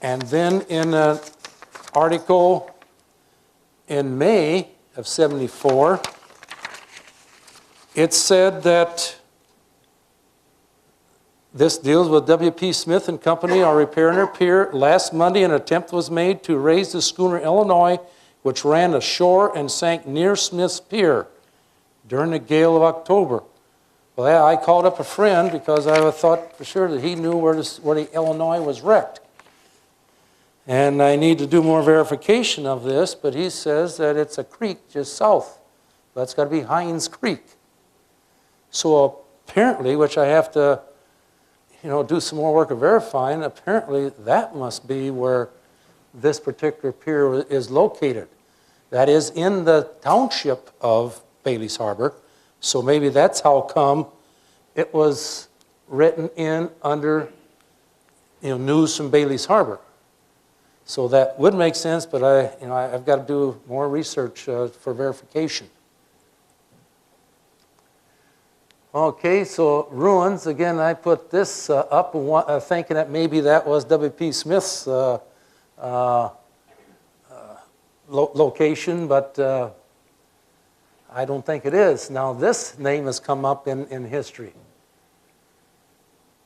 And then in an article in May of 74, it said that this deals with W.P. Smith and Company are repairing their pier. Last Monday, an attempt was made to raise the schooner Illinois, which ran ashore and sank near Smith's Pier during the gale of October. Well, I called up a friend because I thought for sure that he knew where the Illinois was wrecked. And I need to do more verification of this, but he says that it's a creek just south. That's got to be Hines Creek. So apparently, which I have to do some more work of verifying, apparently that must be where this particular pier is located. That is in the township of Bailey's Harbor. So maybe that's how come it was written in under news from Bailey's Harbor. So that would make sense, but I've got to do more research for verification. Okay, so ruins, again, I put this up thinking that maybe that was W.P. Smith's location, but I don't think it is. Now, this name has come up in history.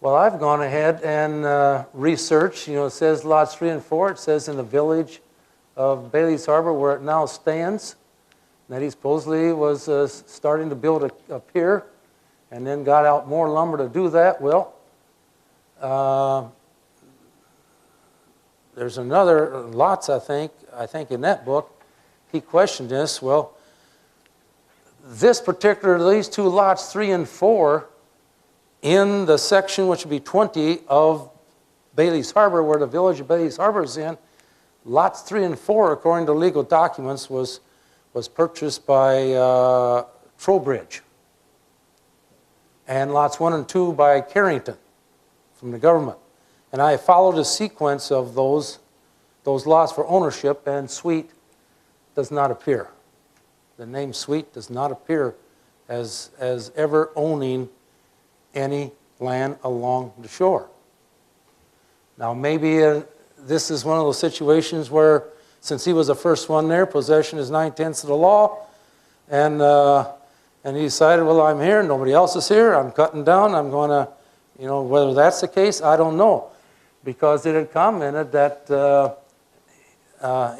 Well, I've gone ahead and researched, it says lots 3 and 4, it says in the village of Bailey's Harbor where it now stands, that he supposedly was starting to build a pier and then got out more lumber to do that. Well, there's another, lots I think in that book, he questioned this. Well, these two lots, 3 and 4, in the section which would be 20 of Bailey's Harbor, where the village of Bailey's Harbor is in, lots 3 and 4, according to legal documents, was purchased by Trowbridge. And lots 1 and 2 by Carrington from the government. And I followed a sequence of those lots for ownership, and Sweet does not appear. The name Sweet does not appear as ever owning any land along the shore. Now maybe this is one of those situations where, since he was the first one there, possession is 9/10 of the law, and he decided, well, I'm here, nobody else is here, I'm cutting down, I'm going to, whether that's the case, I don't know. Because it had commented that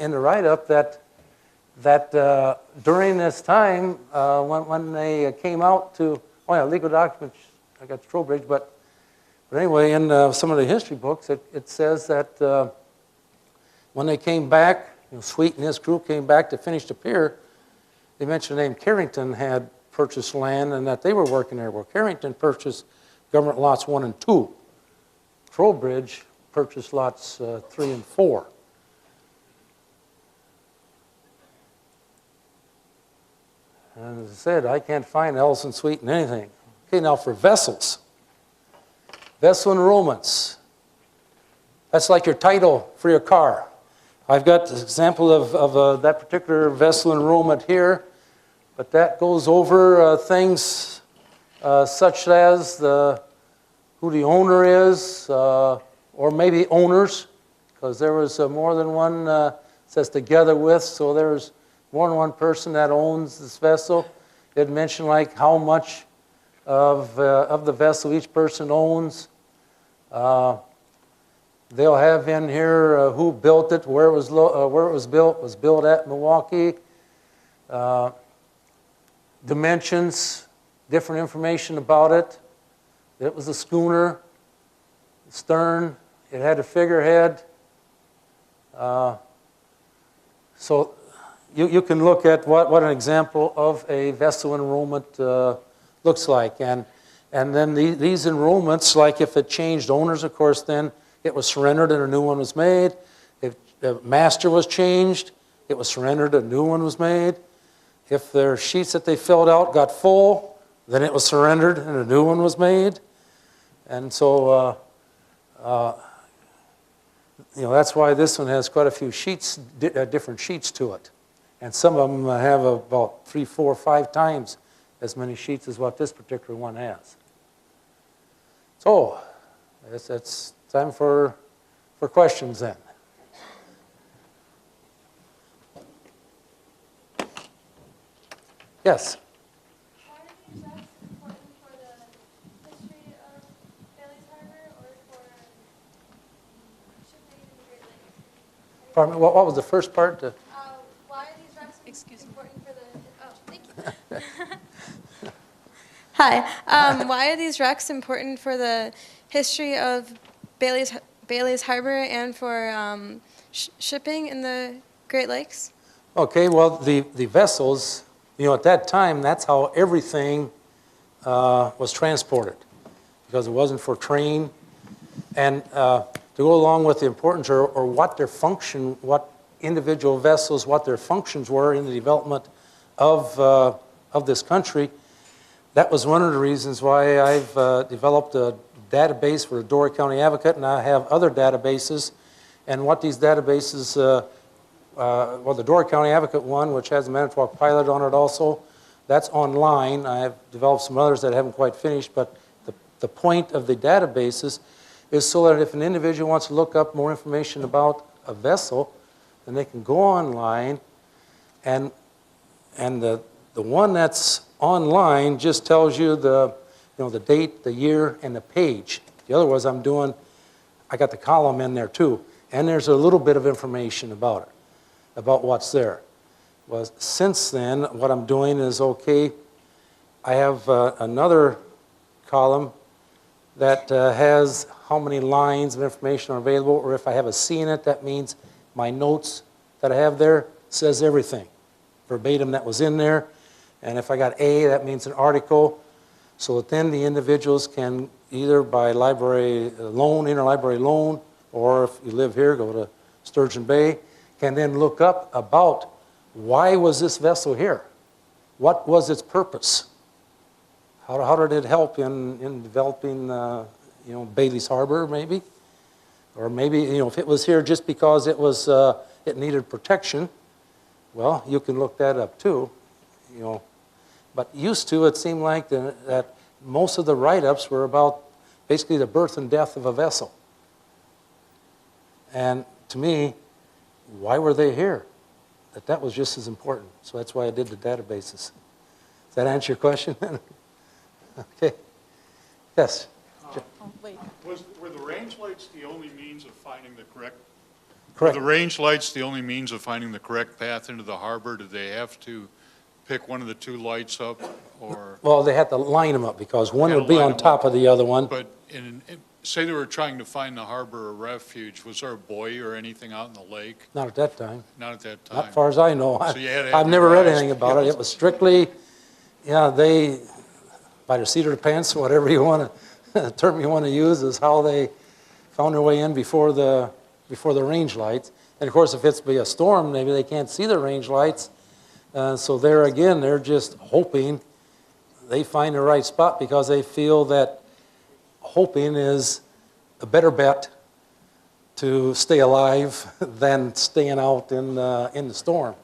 in the write-up that during this time, when they came out to, legal documents, I got the Trowbridge, but anyway, in some of the history books, it says that when they came back, Sweet and his crew came back to finish the pier, they mentioned the name Carrington had purchased land and that they were working there. Well, Carrington purchased government lots 1 and 2. Trowbridge purchased lots 3 and 4. And as I said, I can't find Ellison Sweet in anything. Okay, now for vessels. Vessel enrollments. That's like your title for your car. I've got an example of that particular vessel enrollment here. But that goes over things such as who the owner is, or maybe owners, because there was more than one says together with, so there's more than one person that owns this vessel. It mentioned like how much of the vessel each person owns. They'll have in here who built it, where it was built. Was built at Milwaukee. Dimensions, different information about it. It was a schooner, stern. It had a figurehead. So you can look at what an example of a vessel enrollment looks like. And then these enrollments, like if it changed owners, of course, then it was surrendered and a new one was made. If the master was changed, it was surrendered, a new one was made. If their sheets that they filled out got full, then it was surrendered and a new one was made. And so, that's why this one has quite a few sheets, different sheets to it. And some of them have about 3, 4, 5 times as many sheets as what this particular one has. So, it's time for questions then. Yes? Why are these wrecks important for the history of Bailey's Harbor or for shipping in the Great Lakes? Pardon me, what was the first part? Why are these wrecks important for the... Oh, thank you. Hi. Why are these wrecks important for the history of Bailey's Harbor and for shipping in the Great Lakes? Okay, well, the vessels, at that time, that's how everything was transported, because it wasn't for train. And to go along with the importance or what their function, what individual vessels, what their functions were in the development of this country, that was one of the reasons why I've developed a database for the Door County Advocate, and I have other databases. And what these databases, the Door County Advocate one, which has a Manitowoc pilot on it also, that's online. I have developed some others that I haven't quite finished, but the point of the databases is so that if an individual wants to look up more information about a vessel, then they can go online, and the one that's online just tells you the date, the year, and the page. The other ones I got the column in there too, and there's a little bit of information about it, about what's there. Well, since then, what I'm doing is, I have another column that has how many lines of information are available, or if I have a C in it, that means my notes that I have there says everything, verbatim that was in there. And if I got A, that means an article, so that then the individuals can either by library loan, interlibrary loan, or if you live here, go to Sturgeon Bay, can then look up about why was this vessel here? What was its purpose? How did it help in developing, Bailey's Harbor, maybe? Or maybe, if it was here just because it was, it needed protection, well, you can look that up too, But used to, it seemed like that most of the write-ups were about basically the birth and death of a vessel. And to me, why were they here? That was just as important. So that's why I did the databases. Does that answer your question? Okay. Yes. Oh, wait. Were the range lights the only means of finding the correct? Correct. Are the range lights the only means of finding the correct path into the harbor? Do they have to pick one of the two lights up, or? Well, they had to line them up because one Had to would be line on them top up. of the other one. But say they were trying to find the harbor or refuge, was there a buoy or anything out in the lake? Not at that time. Not at that time. Not far as I know. So you had to have I've never your read eyes anything about it. peeled. It was strictly, they, by the seat of the pants, whatever you want to, term you want to use, is how they found their way in before the range lights. And of course, if it's be a storm, maybe they can't see the range lights. So there again, they're just hoping they find the right spot because they feel that hoping is a better bet to stay alive than staying out in the storm.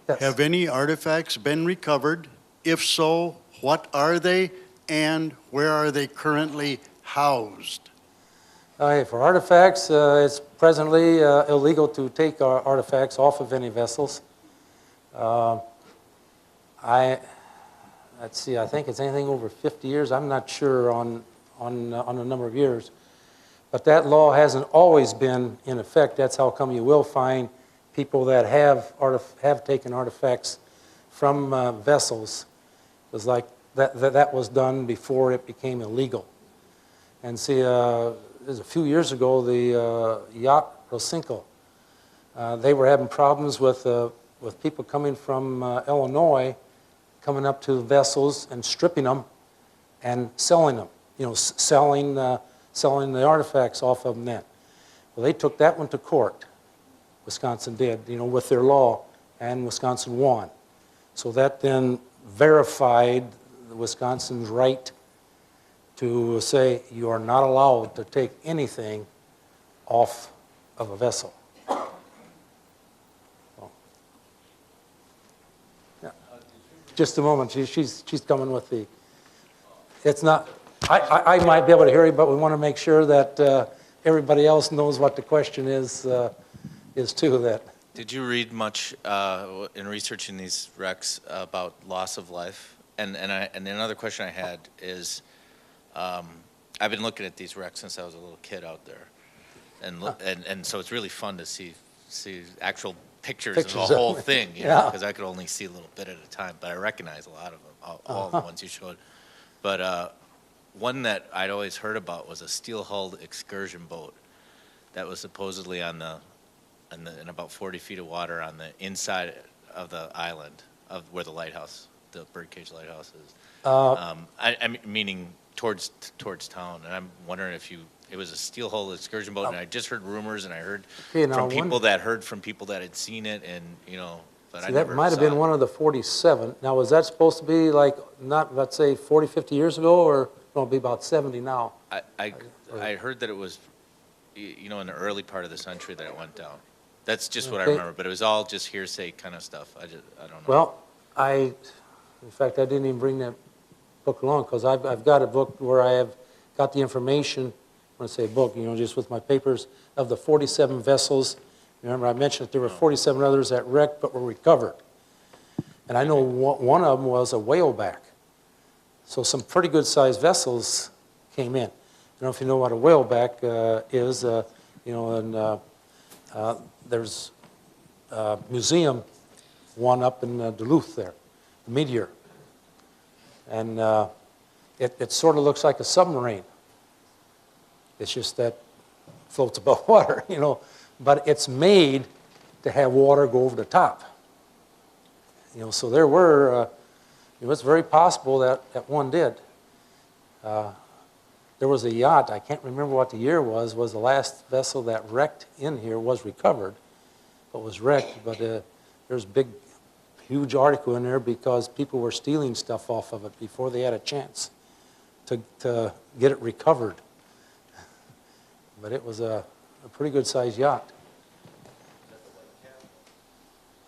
Yes. Have any artifacts been recovered? If so, what are they, and where are they currently housed? Okay, for artifacts, it's presently illegal to take our artifacts off of any vessels. Let's see, I think it's anything over 50 years. I'm not sure on the number of years. But that law hasn't always been in effect. That's how come you will find people that have taken artifacts from vessels. It was like that was done before it became illegal. And see, it was a few years ago, the yacht Rosinko, they were having problems with people coming from Illinois, coming up to vessels and stripping them and selling them. Selling the artifacts off of them then. Well, they took that one to court. Wisconsin did, with their law, and Wisconsin won. So that then verified Wisconsin's right to say you are not allowed to take anything off of a vessel. So, yeah. Just a moment, she's coming with the, it's not, I might be able to hear you, but we want to make sure that everybody else knows what the question is too. That. Did you read much in researching these wrecks about loss of life? And another question I had is, I've been looking at these wrecks since I was a little kid out there, and so it's really fun to see actual pictures of the whole thing, because I could only see a little bit at a time, but I recognize a lot of them, all the ones you showed. But one that I'd always heard about was a steel-hulled excursion boat that was supposedly in about 40 feet of water on the inside of the island of where the lighthouse, the birdcage lighthouse is. I meaning towards town, and I'm wondering if it was a steel-hulled excursion boat, and I just heard rumors, and I heard from people that had seen it, and but I never that might have been saw it. one of the 47. Now, was that supposed to be like not, let's say, 40, 50 years ago, or no, it'll be about 70 now? I heard that it was, in the early part of the century that it went down. That's just what I remember, but it was all just hearsay kind of stuff. I don't know. Well, in fact, I didn't even bring that book along because I've got a book where I have got the information. When I say book, just with my papers of the 47 vessels. Remember, I mentioned that there were 47 others that wrecked but were recovered. And I know one of them was a whaleback. So some pretty good-sized vessels came in. I don't know if you know what a whaleback is, and there's a museum, one up in Duluth there, the Meteor. And it sort of looks like a submarine. It's just that it floats above water, but it's made to have water go over the top. So there were, it's very possible that one did. There was a yacht, I can't remember what the year was the last vessel that wrecked in here, was recovered, but was wrecked. But there's a big, huge article in there because people were stealing stuff off of it before they had a chance to get it recovered. But it was a pretty good-sized yacht.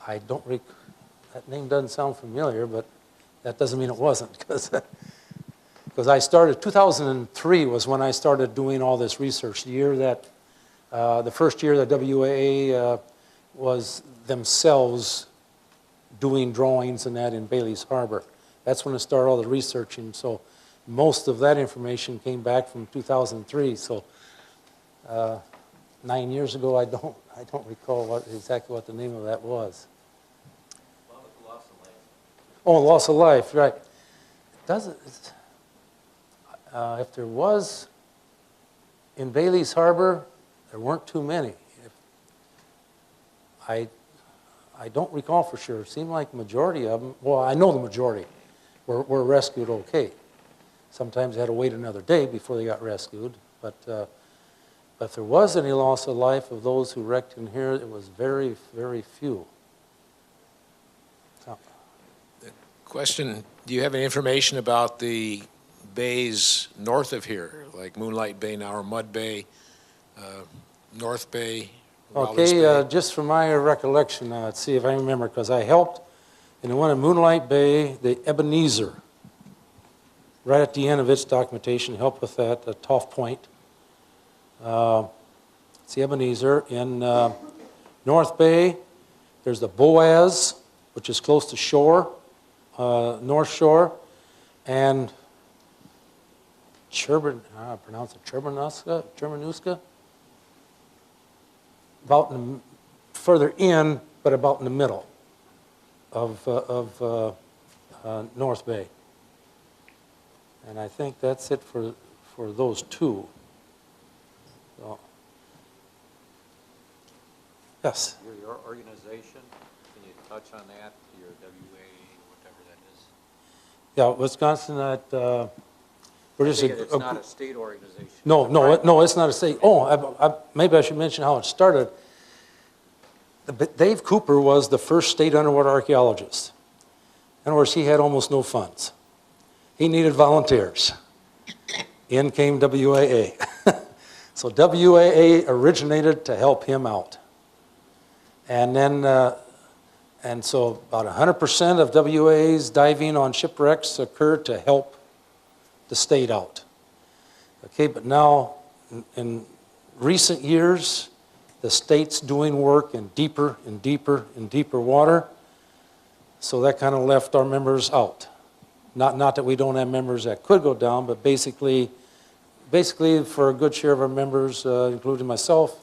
I don't that name doesn't sound familiar, but that doesn't mean it wasn't, because I started, 2003 was when I started doing all this research. The year that, the first year that WAA was themselves doing drawings and that in Bailey's Harbor. That's when I started all the researching. So most of that information came back from 2003. So 9 years ago, I don't recall exactly what the name of that was. Oh, loss of life, right. If there was in Bailey's Harbor, there weren't too many. I don't recall for sure. It seemed like the majority of them, well, I know the majority were rescued okay. Sometimes they had to wait another day before they got rescued, but if there was any loss of life of those who wrecked in here, it was very, very few. Question, do you have any information about the bays north of here, like Moonlight Bay now, or Mud Bay, North Bay, Roberts Okay, Bay? just from my recollection, let's see if I remember, because I helped And the one in Moonlight Bay, the Ebenezer, right at the end of its documentation, help with that, the Toff Point. It's the Ebenezer. In North Bay, there's the Boaz, which is close to shore, North Shore, and Chermanuska, about further in, but about in the middle of North Bay. And I think that's it for those two. So, yes? Your organization, can you touch on that, your WA, whatever that is? Yeah, Wisconsin, we're just It's not a state organization. No, it's not a state. Oh, maybe I should mention how it started. Dave Cooper was the first state underwater archaeologist. In other words, he had almost no funds. He needed volunteers. In came WAA. So WAA originated to help him out. And then, and so about 100% of WAA's diving on shipwrecks occurred to help the state out. Okay, but now in recent years, the state's doing work in deeper and deeper and deeper water, so that kind of left our members out. Not that we don't have members that could go down, but basically for a good share of our members, including myself,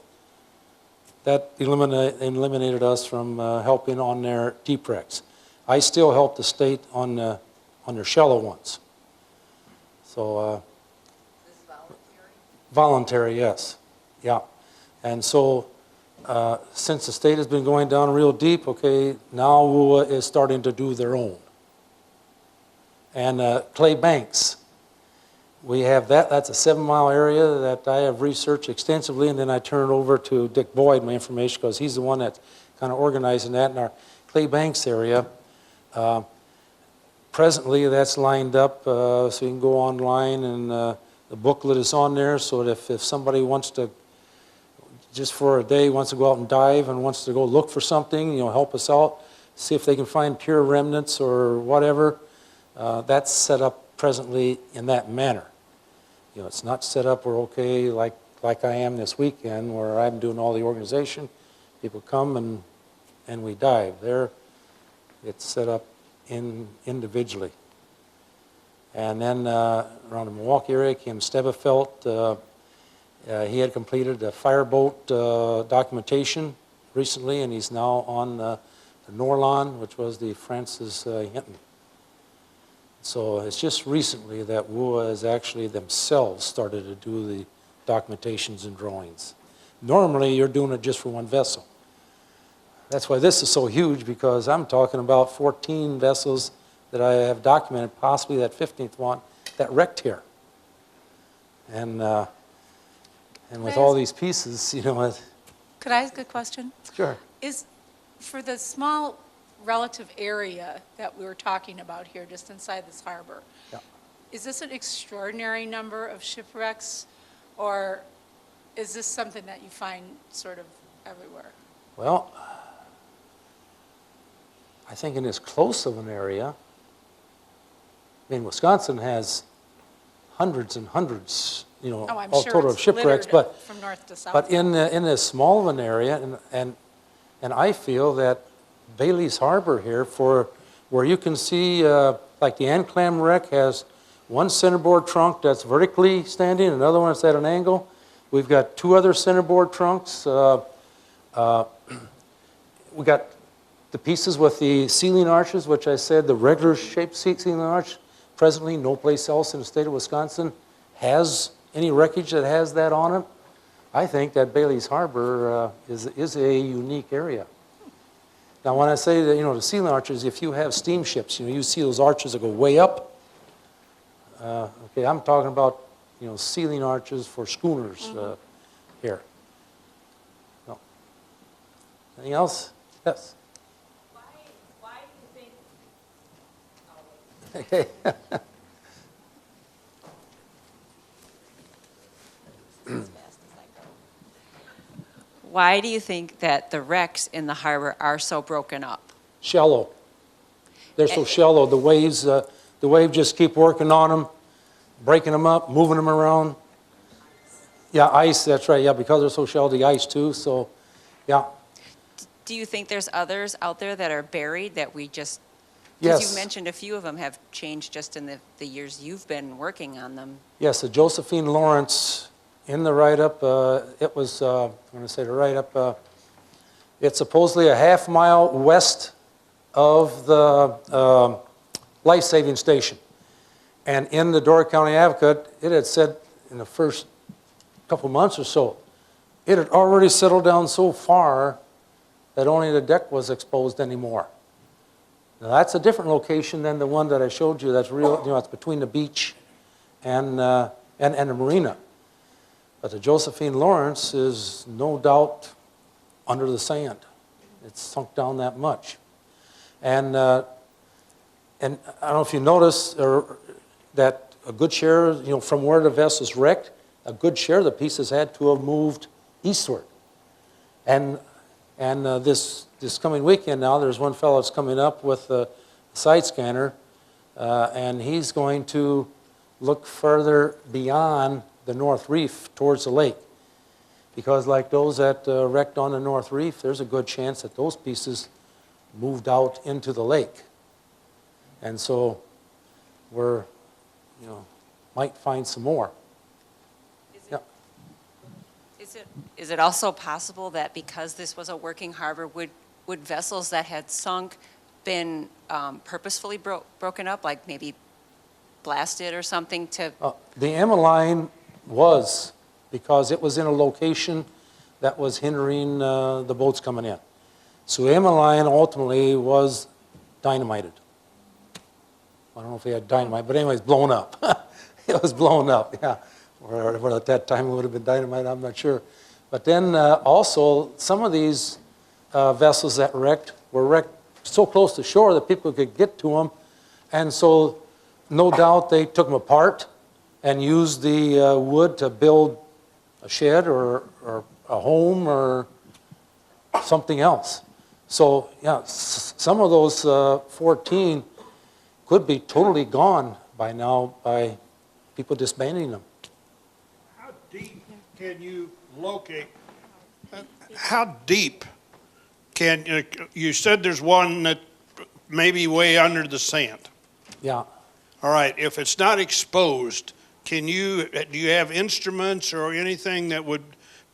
that eliminated us from helping on their deep wrecks. I still help the state on their shallow ones. So, This is voluntary? voluntary, yes, yeah. And so, since the state has been going down real deep, okay, now WUA is starting to do their own. And clay banks, we have that. That's a 7-mile area that I have researched extensively, and then I turn it over to Dick Boyd, my information, because he's the one that's kind of organizing that in our clay banks area. Presently, that's lined up, so you can go online, and the booklet is on there, so that if somebody wants to, just for a day, wants to go out and dive and wants to go look for something, help us out, see if they can find pure remnants or whatever, that's set up presently in that manner. It's not set up where, okay, like I am this weekend, where I'm doing all the organization, people come and we dive. There, it's set up individually. And then around the Milwaukee area came Stebefelt. He had completed the fireboat documentation recently, and he's now on the Norlon, which was the Francis Hinton. So it's just recently that WUA has actually themselves started to do the documentations and drawings. Normally, you're doing it just for one vessel. That's why this is so huge, because I'm talking about 14 vessels that I have documented, possibly that 15th one, that wrecked here. And with all these pieces, Could I ask a question? Sure. Is, for the small relative area that we were talking about here, just inside this harbor, Yeah. is this an extraordinary number of shipwrecks, or is this something that you find sort of everywhere? Well, I think in this close of an area, Wisconsin has hundreds and hundreds, Oh, I'm all sure total of it's shipwrecks, littered but from north to south. But in this small of an area, and I feel that Bailey's Harbor here, for where you can see, like the Anclam wreck has one centerboard trunk that's vertically standing, another one that's at an angle. We've got 2 other centerboard trunks. We got the pieces with the ceiling arches, which I said, the regular shaped ceiling arch. Presently, no place else in the state of Wisconsin has any wreckage that has that on it. I think that Bailey's Harbor is a unique area. Now, when I say that, the ceiling arches, if you have steamships, you see those arches that go way up. Okay, I'm talking about, ceiling arches for schooners here. No. Anything else? Yes. Why do you think? Okay. Why do you think that the wrecks in the harbor are so broken up? Shallow. They're so shallow, the waves just keep working on them, breaking them up, moving them around. Yeah, ice, that's right, yeah, because they're so shallow, the ice too, so, yeah. Do you think there's others out there that are buried that we just, Yes. because you mentioned a few of them have changed just in the years you've been working on them. Yes, the Josephine Lawrence in the write-up, it was, I'm going to say the write-up, it's supposedly a half-mile west of the life-saving station. And in the Door County Advocate, it had said in the first couple months or so, it had already settled down so far that only the deck was exposed anymore. Now, that's a different location than the one that I showed you. That's real, it's between the beach and the marina. But the Josephine Lawrence is no doubt under the sand. It's sunk down that much. And I don't know if you noticed that a good share, from where the vessel's wrecked, a good share of the pieces had to have moved eastward. And this coming weekend now, there's one fellow that's coming up with a side scanner, and he's going to look further beyond the North Reef towards the lake. Because like those that wrecked on the North Reef, there's a good chance that those pieces moved out into the lake. And so we're, might find some more. Is it also possible that because this was a working harbor, would vessels that had sunk been purposefully broken up, like maybe blasted or something to? The Emmeline was, because it was in a location that was hindering the boats coming in. So Emmeline ultimately was dynamited. I don't know if they had dynamite, but anyways, blown up. It was blown up, yeah. Or at that time it would have been dynamite, I'm not sure. But then also, some of these vessels that were wrecked so close to shore that people could get to them. And so, no doubt, they took them apart and used the wood to build a shed or a home or something else. So, yeah, some of those 14 could be totally gone by now by people disbanding them. How deep can you locate, how deep can, you said there's one that may be way under the sand. Yeah. All right, if it's not exposed, do you have instruments or anything that would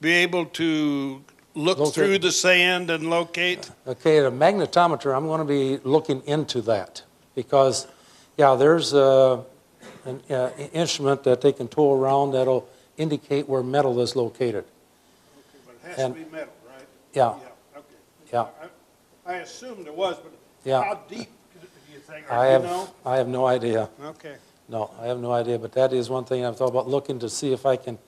be able to look through the sand and locate? Okay, the magnetometer, I'm going to be looking into that because, yeah, there's an instrument that they can tow around that'll indicate where metal is located. Okay, but it has to be metal, right? Yeah. Yeah, okay. Yeah. I assumed there was, but Yeah. how deep do you think? I have no idea. Okay. No, I have no idea, but that is one thing I've thought about looking to see if I can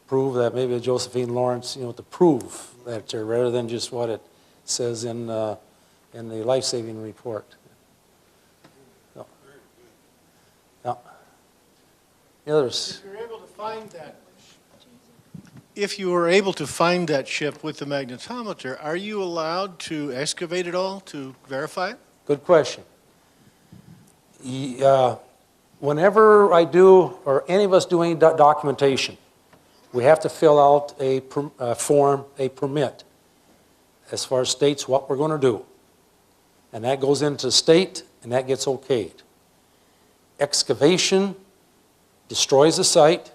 prove that maybe a Josephine Lawrence, to prove that there, rather than just what it says in the life-saving report. So, yeah. The others. If you were able to find that ship with the magnetometer, are you allowed to excavate it all to verify it? Good question. Whenever I do, or any of us do any documentation, we have to fill out a form, a permit, as far as states what we're going to do. And that goes into state, and that gets okayed. Excavation destroys the site.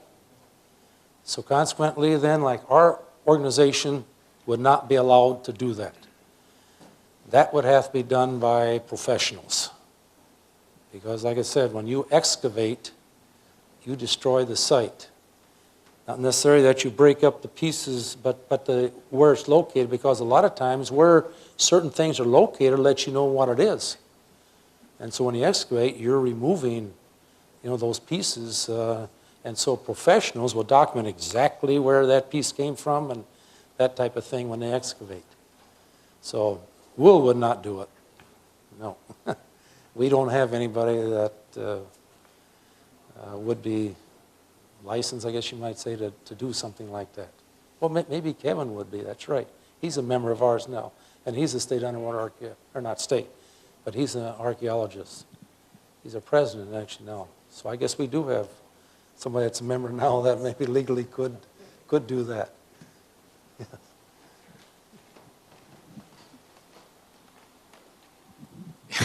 So consequently, then, like our organization would not be allowed to do that. That would have to be done by professionals. Because like I said, when you excavate, you destroy the site. Not necessarily that you break up the pieces, but where it's located, because a lot of times where certain things are located lets you know what it is. And so when you excavate, you're removing, those pieces, and so professionals will document exactly where that piece came from and that type of thing when they excavate. So Will would not do it. No. We don't have anybody that would be licensed, I guess you might say, to do something like that. Well, maybe Kevin would be, that's right. He's a member of ours now, and he's a state underwater archaeologist, or not state. but he's an archaeologist. He's a president actually now. So I guess we do have somebody that's a member now that maybe legally could do that. Yeah.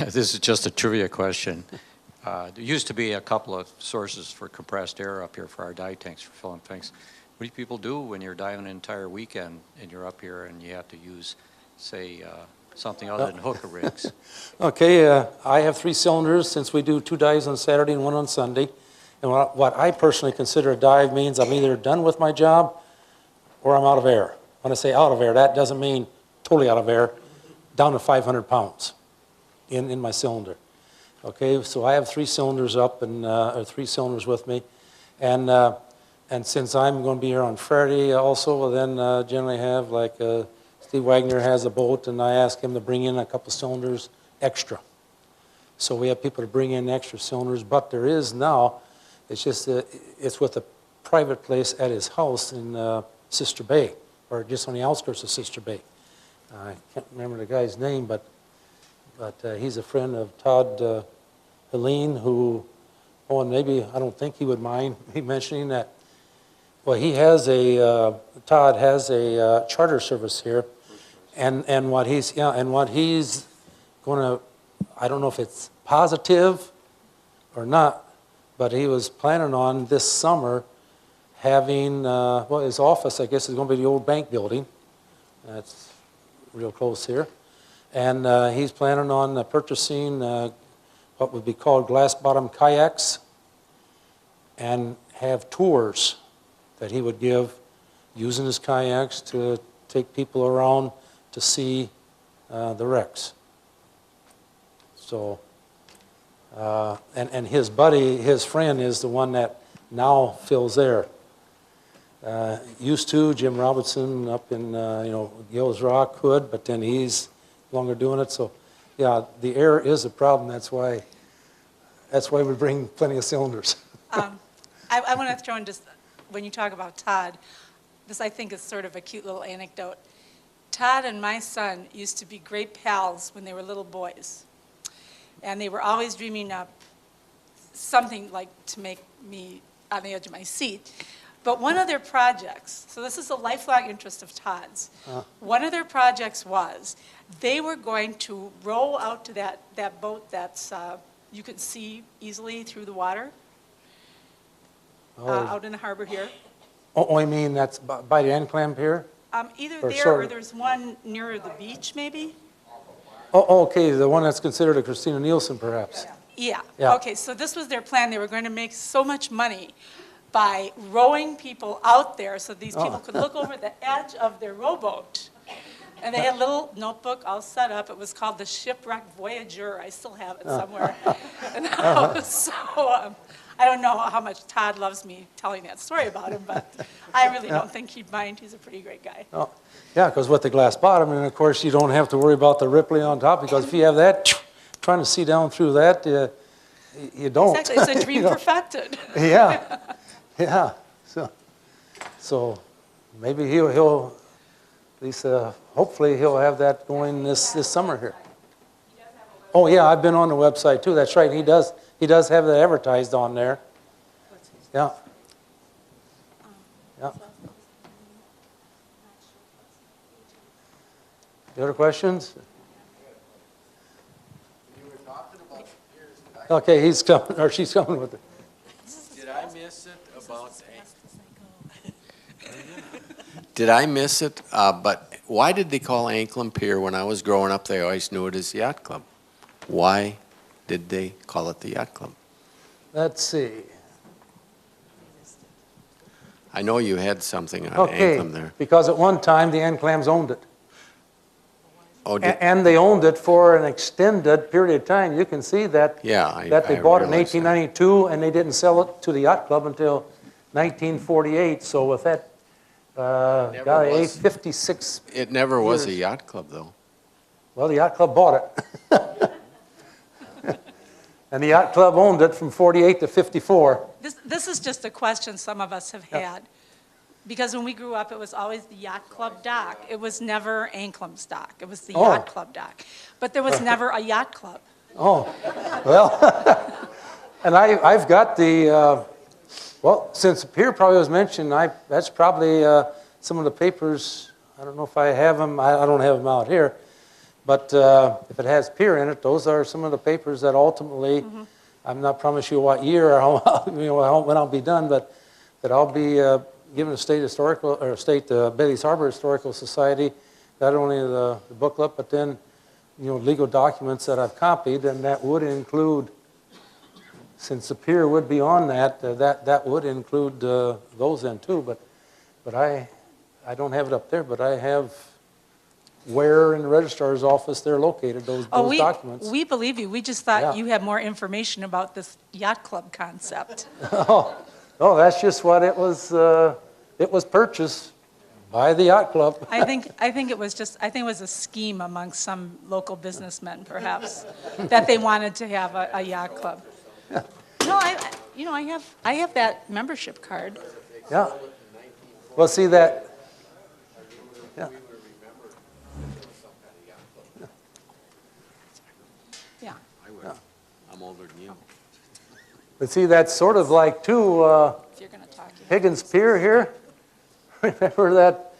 This is just a trivia question. There used to be a couple of sources for compressed air up here for our dive tanks, for filling things. What do people do when you're diving an entire weekend and you're up here and you have to use, say, something other than hooker rigs? Okay, I have 3 cylinders since we do 2 dives on Saturday and 1 on Sunday. And what I personally consider a dive means I'm either done with my job or I'm out of air. When I say out of air, that doesn't mean totally out of air, down to 500 pounds in my cylinder. Okay, so I have 3 cylinders up and or 3 cylinders with me. And since I'm going to be here on Friday also, well then generally have like Steve Wagner has a boat and I ask him to bring in a couple cylinders extra. So we have people to bring in extra cylinders, but there is now, it's just, it's with a private place at his house in Sister Bay, or just on the outskirts of Sister Bay. I can't remember the guy's name, but he's a friend of Todd Helene, who, oh, and maybe, I don't think he would mind me mentioning that. Well, he has Todd has a charter service here, and what he's going to, I don't know if it's positive or not, but he was planning on this summer having, well, his office, I guess, is going to be the old bank building. That's real close here. And he's planning on purchasing what would be called glass-bottom kayaks and have tours that he would give using his kayaks to take people around to see the wrecks. So, and his buddy, his friend is the one that now fills there. Used to, Jim Robinson up in, Gills Rock could, but then he's no longer doing it. So, yeah, the air is a problem. That's why we bring plenty of cylinders. I want to throw in just, when you talk about Todd, this I think is sort of a cute little anecdote. Todd and my son used to be great pals when they were little boys. And they were always dreaming up something like to make me on the edge of my seat. But one of their projects, so this is a lifelong interest of Todd's, one of their projects was they were going to row out to that boat that's you could see easily through the water out in the harbor here. Oh, you mean that's by the end clamp here? Either Or there sort or of- there's one nearer the beach maybe. Oh, okay, the one that's considered a Christina Nielsen, perhaps. Yeah. Yeah. Okay, so this was their plan. They were going to make so much money by rowing people out there so these people could look over the edge of their rowboat. And they had a little notebook all set up. It was called the Shipwreck Voyager. I still have it somewhere. And so I don't know how much Todd loves me telling that story about him, but I really don't think he'd mind. He's a pretty great guy. Oh, yeah, because with the glass bottom, and of course you don't have to worry about the rippling on top, because if you have that, trying to see down through that, you don't. Exactly, it's a dream perfected. Yeah, yeah. So maybe he'll at least hopefully he'll have that going this summer here. Oh yeah, I've been on the website too. That's right. He does have that advertised on there. Yeah. Yeah. Any other questions? Okay, he's coming, or she's coming with it. Did I miss it about? Did I miss it? But why did they call Anklin Pier? When I was growing up, they always knew it as the Yacht Club. Why did they call it the Yacht Club? Let's see. I know you had something on Okay, Anklin there. because at one time the N-Clams owned it. Oh, And they owned it for an extended period of time. You can see that, yeah, that they bought it in realize that. 1892, and they didn't sell it to the yacht club until 1948. So with that, golly, was. 56, It never was a years. yacht club, though. well, the yacht club bought it. And the yacht club owned it from 48 to 54. This is just a question some of us have had. Because when we grew up, it was always the Yacht Club dock. It was never Anklam's dock. It was the Oh. Yacht Club dock. But there was never a yacht club. Oh, well, and I've got the, well, since the pier probably was mentioned, that's probably some of the papers. I don't know if I have them. I don't have them out here. But if it has pier in it, those are some of the papers that ultimately, I'm not promising you what year or how, when I'll be done, but that I'll be giving the State Historical, or State Bailey's Harbor Historical Society, not only the booklet, but then, legal documents that I've copied, and that would include, since the pier would be on that, that would include those in too, but I don't have it up there, but I have where in the registrar's office they're located, those documents. We believe you. We just thought Yeah. you had more information about this yacht club concept. Oh, no, that's just what it was purchased by the yacht club. I think it was a scheme amongst some local businessmen, perhaps, that they wanted to have a yacht club. No, I have that membership card. Yeah. Well, see that, yeah. Yeah. I'm older than you. But see, that's sort of like too, If you're going to talk. Higgins Pier here. Remember that?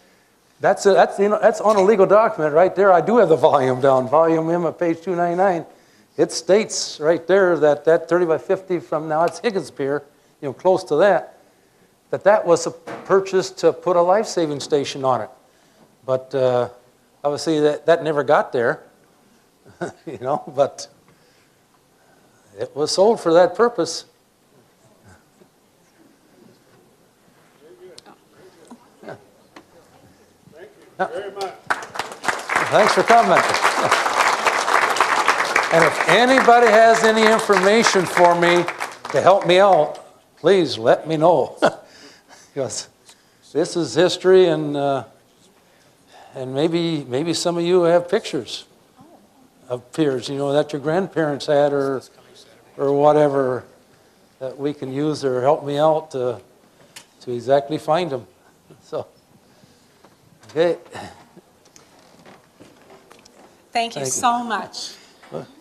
That's on a legal document right there. I do have the volume down, volume M at page 299. It states right there that 30 by 50 from now, it's Higgins Pier, close to that was a purchase to put a life-saving station on it. But obviously that never got there, but it was sold for that purpose. Very much. Thanks for coming. And if anybody has any information for me to help me out, please let me know. Because this is history, and maybe some of you have pictures of piers, that your grandparents had or whatever, that we can use or help me out to exactly find them. So, okay. Thank you so much.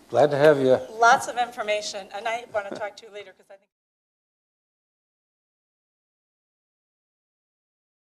Glad to have you. Lots of information, and I want to talk to you later because I think